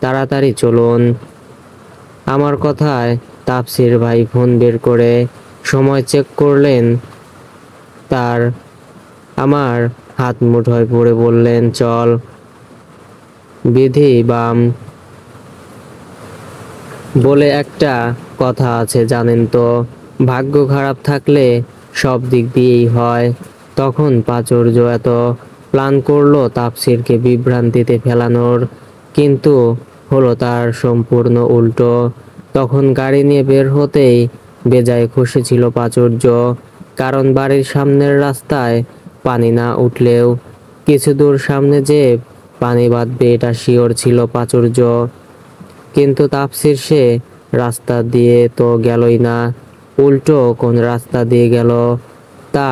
তাড়াতাড়ি চলুন। আমার কথায় তাফসির ভাই ফোন বের করে সময় চেক করলেন তার। আমার হাত মুঠোয় পড়ে বললেন, চল। বিধি বাম বলে একটা কথা আছে জানেন তো, ভাগ্য খারাপ থাকলে সব দিক দিয়েই হয়। তখন প্রাচুর্য এত প্ল্যান করলো তাফসিরকে বিভ্রান্তিতে ফেলানোর, কিন্তু হলো তার সম্পূর্ণ উল্টো। তখন গাড়ি নিয়ে বের হতেই বেজায় খুশি ছিল প্রাচুর্য, কারণ বাড়ির সামনের রাস্তায় পানি না উঠলেও কিছু দূর সামনে যে পানি বাঁধবে এটা শিওর ছিল প্রাচুর্য। কিন্তু তাফসির সে রাস্তা দিয়ে তো গেলই না, উল্টো কোন রাস্তা দিয়ে গেল তা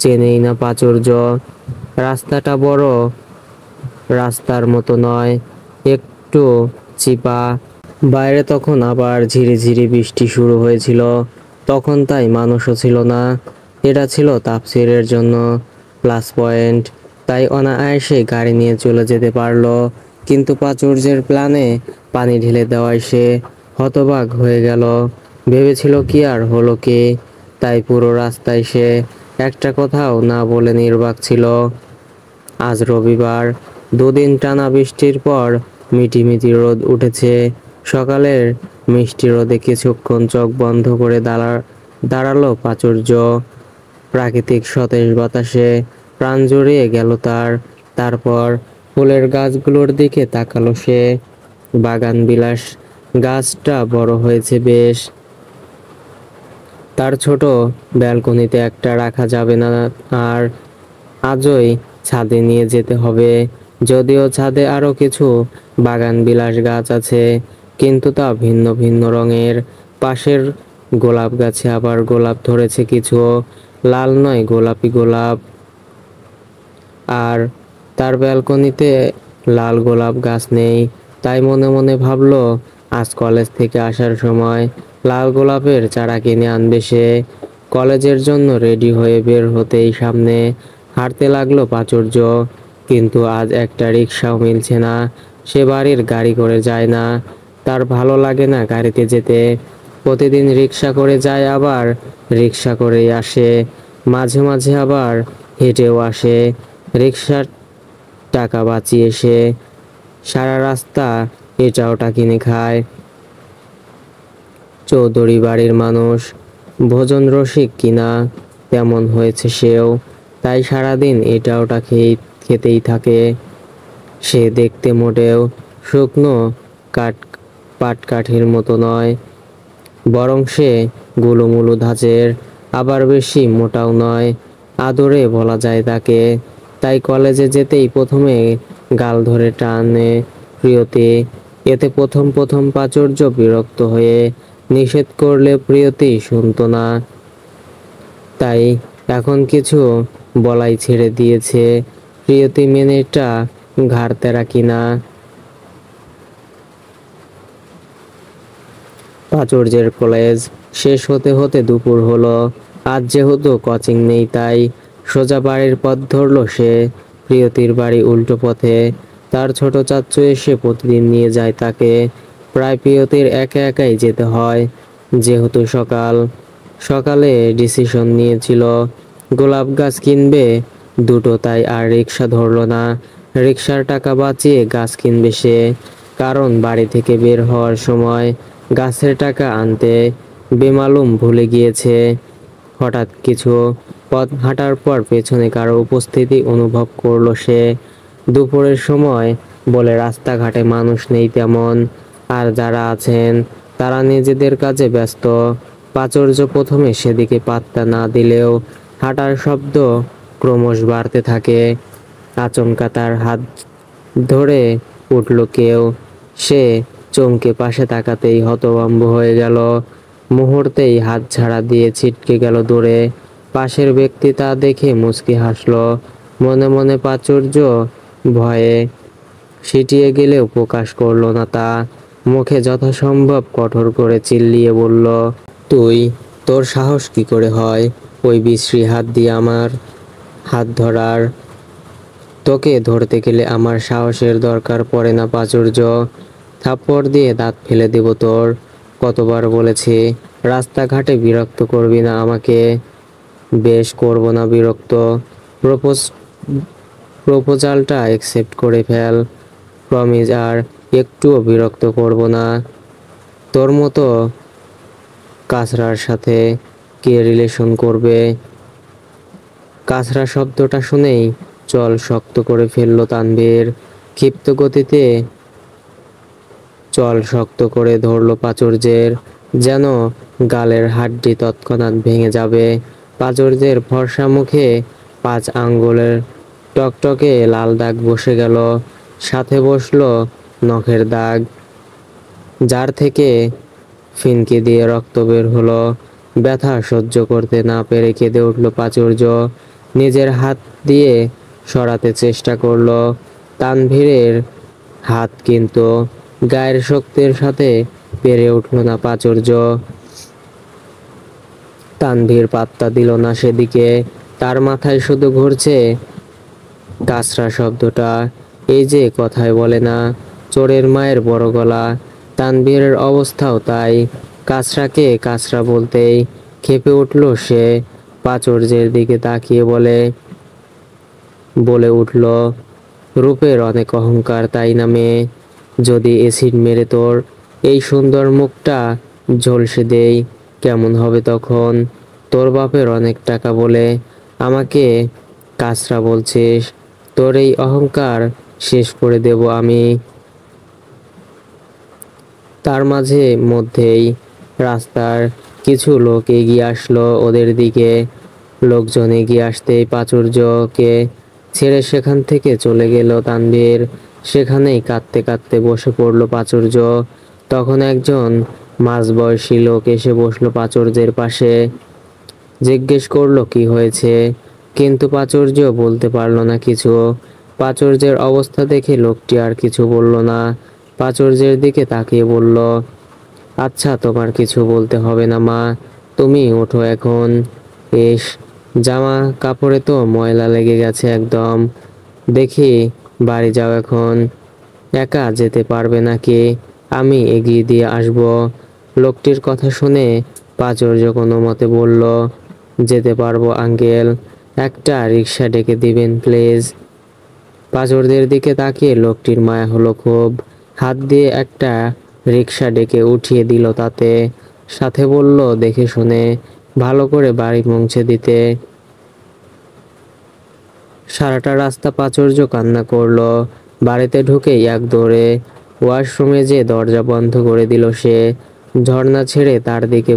চেনেই না প্রাচুর্য। রাস্তাটা বড় রাস্তার মতো নয়, একটু চিপা। বাইরে তখন আবার ঝিরিঝিরি বৃষ্টি শুরু হয়েছিল, তখন তাই মানুষও ছিল না। এটা ছিল তাফসিরের জন্য প্লাস পয়েন্ট, তাই অনায়াসে গাড়ি নিয়ে চলে যেতে পারলো। কিন্তু প্রাচুর্যের প্ল্যানে পানি ঢেলে দেওয়ায় সে হতবাক হয়ে গেল। ভেবেছিল কি আর হলো কি, তাই পুরো রাস্তায় সে একটা কথাও না বলে নির্বাক ছিল। আজ রবিবার, 2 দিন টানা বৃষ্টির পর মিটিমিটি রোদ উঠেছে। সকালের মিষ্টি রোদে কিছুক্ষণ চোখ বন্ধ করে দাঁড়ালো প্রাচুর্য। প্রাকৃতিক সতেজ বাতাসে প্রাণ জুড়িয়ে গেল তার। তারপর ফুলের গাছগুলোর দিকে তাকালো সে। বাগান বিলাস গাছটা বড় হয়েছে বেশ। তার ছোট ব্যালকনিতে একটা রাখা যাবে না আর, আজই ছাদে নিয়ে যেতে হবে। যদিও ছাদে আরো কিছু বাগান বিলাস গাছ আছে, কিন্তু তা ভিন্ন ভিন্ন রঙের। পাশের গোলাপ গাছে আবার গোলাপ ধরেছে কিছু, লাল নয় গোলাপি গোলাপ। আর তার ব্যালকনিতে লাল গোলাপ গাছ নেই। তাই মনে মনে ভাবলো আজ কলেজ থেকে আসার সময় লাল গোলাপের চারা কিনে আনবে সে। কলেজের জন্য রেডি হয়ে বের হতেই সামনে হাঁটতে লাগলো প্রাচুর্য। কিন্তু আজ একটা রিক্সাও মিলছে না। সে বাড়ির গাড়ি করে যায় না, তার ভালো লাগে না গাড়িতে যেতে। প্রতিদিন রিক্সা করে যায়, আবার রিক্সা করেই আসে, মাঝে মাঝে আবার হেঁটেও আসে। রিক্সার টাকা বাঁচিয়ে সে সারা রাস্তা এটা ওটা কিনে খায়। চৌধুরী বাড়ির মানুষ, ভোজন রসিক কিনা তেমন হয়েছে সেও, তাই সারাদিন এটা ওটা খেতেই থাকে। সে দেখতে মোটেও শুকনো কাঠ পাটকাঠির মতো নয়, বরং সে গোলুমোলু ধাঁচের, আবার বেশি মোটাও নয়, আদরে বলা যায় তাকে। তাই কলেজে যেতেই প্রথমে গাল ধরে টানে প্রিয়তি। এতে প্রথম প্রথম প্রাচুর্য বিরক্ত হয়ে নিষেধ করলে প্রিয়তি শুনতো না। তাই এখন কিছু বলাই ছেড়ে দিয়েছে। প্রিয়তি মেনেটা ঘাড় তেরা কিনা। প্রাচুর্যের কলেজ শেষ হতে হতে দুপুর হলো। আজ যেহেতু কোচিং নেই তাই সোজা বাড়ির পথ ধরল সে। প্রিয়তির বাড়ি উল্টো পথে। তার ছোট চাচ্চু এসে প্রতিদিন নিয়ে যায় তাকে। প্রায় প্রিয়তির একা একাই যেতে হয়, যেহেতু সকালে ডিসিশন নিয়েছিল গোলাপ গাছ কিনবে দুটো, তাই আর রিক্সা ধরল না। রিক্সার টাকা বাঁচিয়ে গাছ কিনবে সে, কারণ বাড়ি থেকে বের হওয়ার সময় গাছের টাকা আনতে বেমালুম ভুলে গিয়েছে। হঠাৎ কিছু পথ হাঁটার পর পেছনে কারো উপস্থিতি অনুভব করলো সে। দুপুরের সময় বলে রাস্তাঘাটে মানুষ নেই তেমন, আর যারা আছেন তারা নিজেদের কাজে ব্যস্ত। প্রাচুর্য প্রথমে সেদিকে পাত্তা না দিলেও হাঁটার শব্দ ক্রমশ বাড়তে থাকে। আচমকা তার হাত ধরে উঠল কেউ। সে চমকে পাশে তাকাতেই হতভম্ব হয়ে গেল। মুহূর্তেই হাত ঝাড়া দিয়ে ছিটকে গেল দূরে। পাশের ব্যক্তি তা দেখে মুচকি হাসল। মনে মনে প্রাচুর্য ভয়ে সিটিয়ে গেলেও প্রকাশ করল না তা। মুখে যথাসম্ভব কঠোর করে চিল্লিয়ে বলল, তোর সাহস কি করে হয় ওই বিশ্রী হাত দিয়ে আমার হাত ধরার? তোকে ধরতে গেলে আমার সাহসের দরকার পড়ে না প্রাচুর্য। থাপ্পড় দিয়ে দাঁত ফেলে দেব তোর। কতবার বলেছি রাস্তাঘাটে বিরক্ত করবি না আমাকে। বেশ, করব না বিরক্ত। প্রপোজালটা অ্যাকসেপ্ট করে ফেল। প্রমিস, আর একটুও বিরক্ত করব না। তোর মতো কাছড়ার সাথে কে রিলেশন করবে? কাছড়া শব্দটা শুনেই চল শক্ত করে ফেলল তানভীর। ক্ষিপ্ত গতিতে চল শক্ত করে ধরল প্রাচুর্যের, যেন গালের হাড্ডি তৎক্ষণাৎ ভেঙে যাবে। প্রাচুর্যের ফর্সা মুখে 5 আঙ্গুলের টকটকে লাল দাগ বসে গেল, সাথে বসলো নখের দাগ, যার থেকে ফিনকি দিয়ে রক্ত বের হলো। ব্যথা সহ্য করতে না পেরে কেঁদে উঠল প্রাচুর্য। নিজের হাত দিয়ে সরাতে চেষ্টা করলো তানভীরের হাত, কিন্তু গায়ের শক্তির সাথে পেরে উঠল না প্রাচুর্য। তানভীর পাত্তা দিল না সেদিকে। তার মাথায় শুধু ঘুরছে কাছড়া শব্দটা। এই যে কথায় বলে না, চোরের মায়ের বড় গলা। তানভীরের অবস্থাও তাই। কাছড়াকে কাছড়া বলতেই ক্ষেপে উঠল সে। প্রাচুর্যের দিকে তাকিয়ে বলে উঠল, রূপের অনেক অহংকার তাই না মেয়ে? যদি এসিড মেরে তোর এই সুন্দর মুখটা ঝলসে দেই কেমন হবে তখন? তোর বাপের অনেক টাকা বলে আমাকে কাছড়া বলছিস? তোর এই অহংকার শেষ করে দেব আমি। তার মাঝে মধ্যেই রাস্তার কিছু লোক এগিয়ে আসলো ওদের দিকে। লোকজন এগিয়ে আসতেই প্রাচুর্যকে ছেড়ে সেখান থেকে চলে গেল তানভীর। সেখানেই কাঁদতে কাঁদতে বসে পড়ল প্রাচুর্য। তখন একজন মাঝবয়সী লোক এসে বসলো প্রাচুর্যের পাশে। জিজ্ঞেস করলো কি হয়েছে, কিন্তু প্রাচুর্য বলতে পারল না কিছু। প্রাচুর্যের অবস্থা দেখে লোকটি আর কিছু বলল না। প্রাচুর্যের দিকে তাকিয়ে বলল, আচ্ছা, তোমার কিছু বলতে হবে না মা, তুমি ওঠো এখন। এস, জামা কাপড়ে তো ময়লা লেগে গেছে একদম। দেখি বাড়ি যাও এখন। একা যেতে পারবে নাকি? আমি এগিয়ে দিয়ে আসব। লোকটির কথা শুনে প্রাচুর্য কোনো মতে বলল, যেতে পারবো আঙ্কেল, একটা রিক্সা ডেকে দিবেন প্লিজ। প্রাচুর্যের দিকে তাকিয়ে লোকটির মায়া হলো খুব। হাত দিয়ে একটা রিক্সা ডেকে উঠিয়ে দিল তাতে, সাথে বলল দেখে শুনে ভালো করে বাড়ি পৌঁছে দিতে। সারাটা রাস্তা প্রাচুর্য কান্না করলো। বাড়িতে ঢুকেই এক দৌড়ে ওয়াশরুমে যে দরজা বন্ধ করে দিল সে। ঝর্ণা ছেড়ে তার দিকে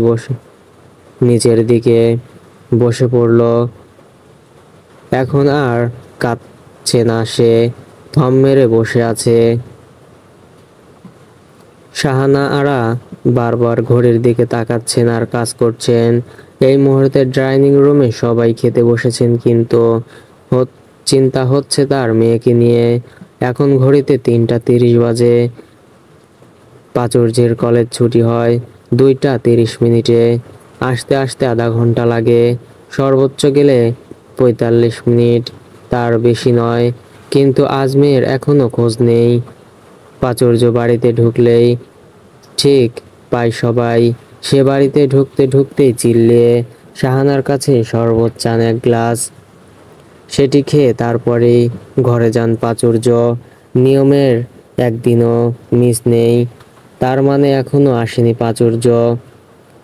নিচের দিকে বসে পড়ল। এখন আর কাঁদছে না সে, থম মেরে বসে আছে। শাহানা আরা বারবার ঘড়ির দিকে তাকাচ্ছেন আর কাজ করছেন। এই মুহূর্তে ডাইনিং রুমে সবাই খেতে বসেছেন, কিন্তু চিন্তা হচ্ছে তার মেয়েকে নিয়ে। এখন ঘড়িতে 3টা 30 বাজে। প্রাচুর্যের কলেজ ছুটি হয় 2টা 30 মিনিটে। আসতে আসতে আধা ঘন্টা লাগে, সর্বোচ্চ গেলে 45 মিনিট, তার বেশি নয়। কিন্তু আজ মেয়ের এখনো খোঁজ নেই। প্রাচুর্য বাড়িতে ঢুকলেই ঠিক পায় সবাই। সে বাড়িতে ঢুকতে ঢুকতেই চিল্লিয়ে শাহানার কাছে শরবত চান 1 গ্লাস। সেটি খেয়ে তারপরেই ঘরে যান প্রাচুর্য। নিয়মের একদিনও মিস নেই, তার মানে এখনো আসেনি প্রাচুর্য।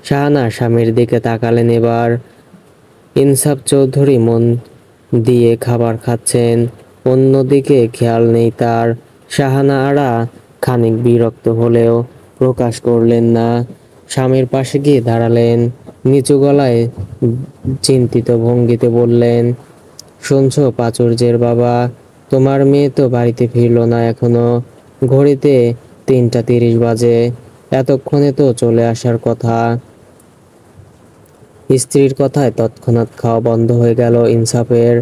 শাহানা স্বামীর দিকে তাকালেন এবার। ইনসাফ চৌধুরী মন দিয়ে খাবার খাচ্ছেন, অন্যদিকে খেয়াল নেই তার। শাহানা আরা খানিক বিরক্ত হলেও প্রকাশ করলেন না। স্বামীর পাশে গিয়ে দাঁড়ালেন, নিচু গলায় চিন্তিত ভঙ্গিতে বললেন, শুনছো প্রাচুর্যের বাবা, তোমার মেয়ে তো বাড়িতে ফিরলো না এখনো। ঘড়িতে 3টা 30 বাজে, এতক্ষণে তো চলে আসার কথা। স্ত্রীর কথায় তৎক্ষণাৎ খাওয়া বন্ধ হয়ে গেল ইনসাফের।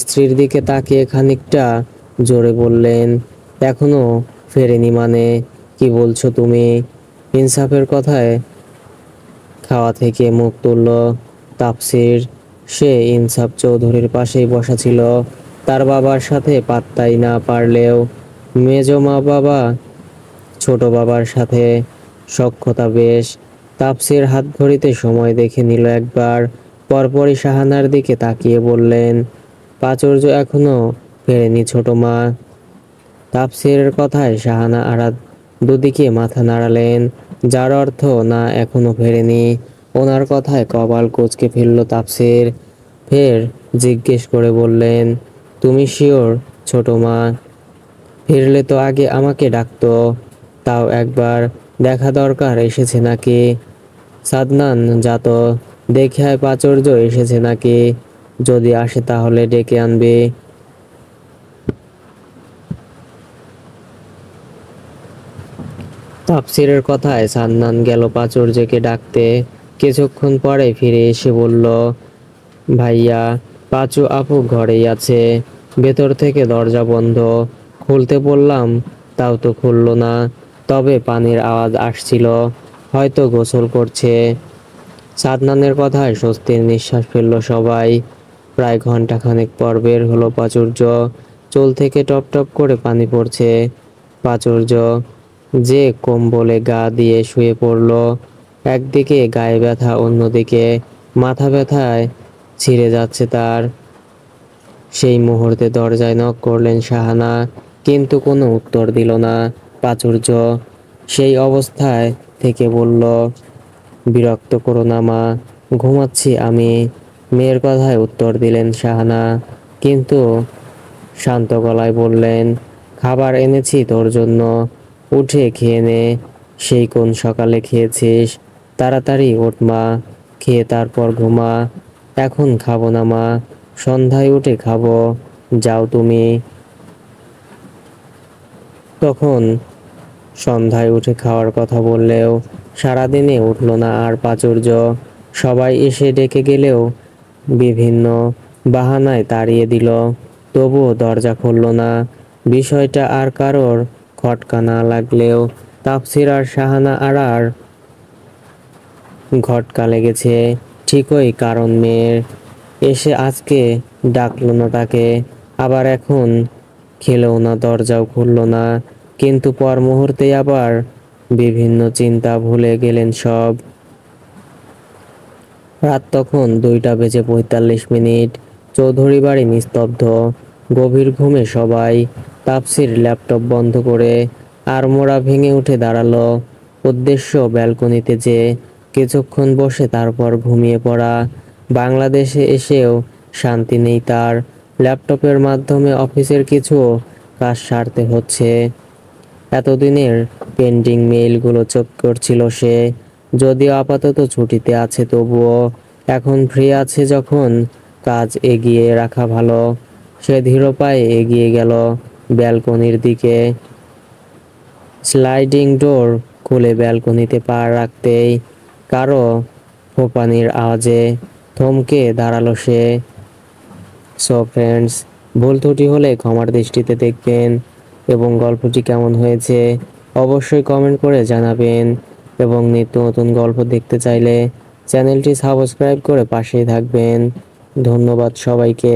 স্ত্রীর দিকে তাকিয়ে খানিকটা জোরে বললেন, এখনো ফেরেনি মানে? কি বলছো তুমি? ইনসাফের কথায় খাওয়া থেকে মুখ তুলল তাফসির। সে ইনসাফ চৌধুরীর পাশেই বসা ছিল, তার বাবার সাথে পাত্তাই না পারলেও মেজো মা বাবা ছোট বাবার সাথে সখ্যতা বেশ। তাফসির হাত ঘড়িতে সময় দেখে নিল একবার, পরপরই শাহানার দিকে তাকিয়ে বললেন, প্রাচুর্য এখনো ফেরেনি ছোট মা। তাফসিরের কথায় শাহানা আরা দুদিকে মাথা নাড়ালেন, যার অর্থ না এখনো ফেরেনি। ওনার কথায় কপাল কুঁচকে ফেলল তাফসির। ফের জিজ্ঞেস করে বললেন, তুমি শিওর ছোট মা? ফিরলে তো আগে আমাকে ডাকতো, তাও একবার দেখা দরকার এসেছে নাকি। সাদনান যাত, দেখে আয় প্রাচুর্য এসেছে নাকি, যদি আসে তাহলে ডেকে আনবি। তাফসিরের কথায় সাদনান গেল প্রাচুর্যকে ডাকতে। কিছুক্ষণ পরে ফিরে এসে বলল, ভাইয়া, পাঁচু আপু ঘরেই আছে, ভেতর থেকে দরজা বন্ধ। খুলতে বললাম, তাও তো খুললো না, তবে পানির আওয়াজ আসছিল, হয়তো গোসল করছে। সাদনানের কথায় স্বস্তির নিঃশ্বাস ফেলল সবাই। প্রায় ঘন্টাখানেক পর বের হলো প্রাচুর্য, চুল থেকে টপ টপ করে পানি পড়ছে। প্রাচুর্য যে কম্বলে গা দিয়ে শুয়ে পড়ল, একদিকে গায়ে ব্যথা, অন্যদিকে মাথা ব্যথায় ছিঁড়ে যাচ্ছে তার। সেই মুহূর্তে দরজায় নক করলেন শাহানা, কিন্তু কোনো উত্তর দিল না প্রাচুর্য। সেই অবস্থায় থেকে বলল, বিরক্ত করো না মা, ঘুমাচ্ছি আমি। মেয়ের কথায় উত্তর দিলেন শাহানা, কিন্তু শান্ত গলায় বললেন, খাবার এনেছি তোর জন্য, উঠে খেয়ে নে। সেই কোন সকালে খেয়েছিস, তাড়াতাড়ি ওঠ মা, খেয়ে তারপর ঘুমা। এখন খাবো না মা, সন্ধ্যায় উঠে খাবো, যাও তুমি। তখন সন্ধ্যায় উঠে খাওয়ার কথা বললেও সারাদিনে উঠল না আর প্রাচুর্য। সবাই এসে ডেকে গেলেও বিভিন্ন বাহানায় তাড়িয়ে দিল, তবুও দরজা খুলল না। বিষয়টা আর কারোর খটকা না লাগলেও তাফসির আর শাহানা আরার ঘটকা লেগেছে। ঠিকই কারণ মেয়ের এসে আজকে ডাকলো না তাকে, আবার এখন খেলেও না, দরজাও খুলল না। কিন্তু পর মুহূর্তেই আবার বিভিন্ন চিন্তা ভুলে গেলেন সব। রাত তখন 2টা বেজে 45 মিনিট। চৌধুরী বাড়ি নিস্তব্ধ, গভীর ঘুমে সবাই। তাফসির ল্যাপটপ বন্ধ করে আড়মোড়া ভেঙে উঠে দাঁড়ালো। উদ্দেশ্য ব্যালকনিতে যে কিছুক্ষণ বসে তারপর ঘুমিয়ে পড়া। বাংলাদেশে এসেও শান্তি নেই তার। ল্যাপটপের মাধ্যমে অফিসের কিছু কাজ সারতে হচ্ছে। এতদিনের পেন্ডিং মেইলগুলো চেক করছিল সে। যদিও আপাতত ছুটিতে আছে, তবুও এখন ফ্রি আছে যখন কাজ এগিয়ে রাখা ভালো। সে ধীর পায়ে এগিয়ে গেল ব্যালকনির দিকে। স্লাইডিং ডোর খুলে ব্যালকনিতে পা রাখতেই কারো ফোঁপানির আওয়াজে থমকে দাঁড়ালো সে। সো ফ্রেন্ডস, ভুল ত্রুটি হলে ক্ষমার দৃষ্টিতে দেখবেন এবং গল্পটি কেমন হয়েছে অবশ্যই কমেন্ট করে জানাবেন। এবং নিত্য নতুন গল্প দেখতে চাইলে চ্যানেলটি সাবস্ক্রাইব করে পাশেই থাকবেন। ধন্যবাদ সবাইকে।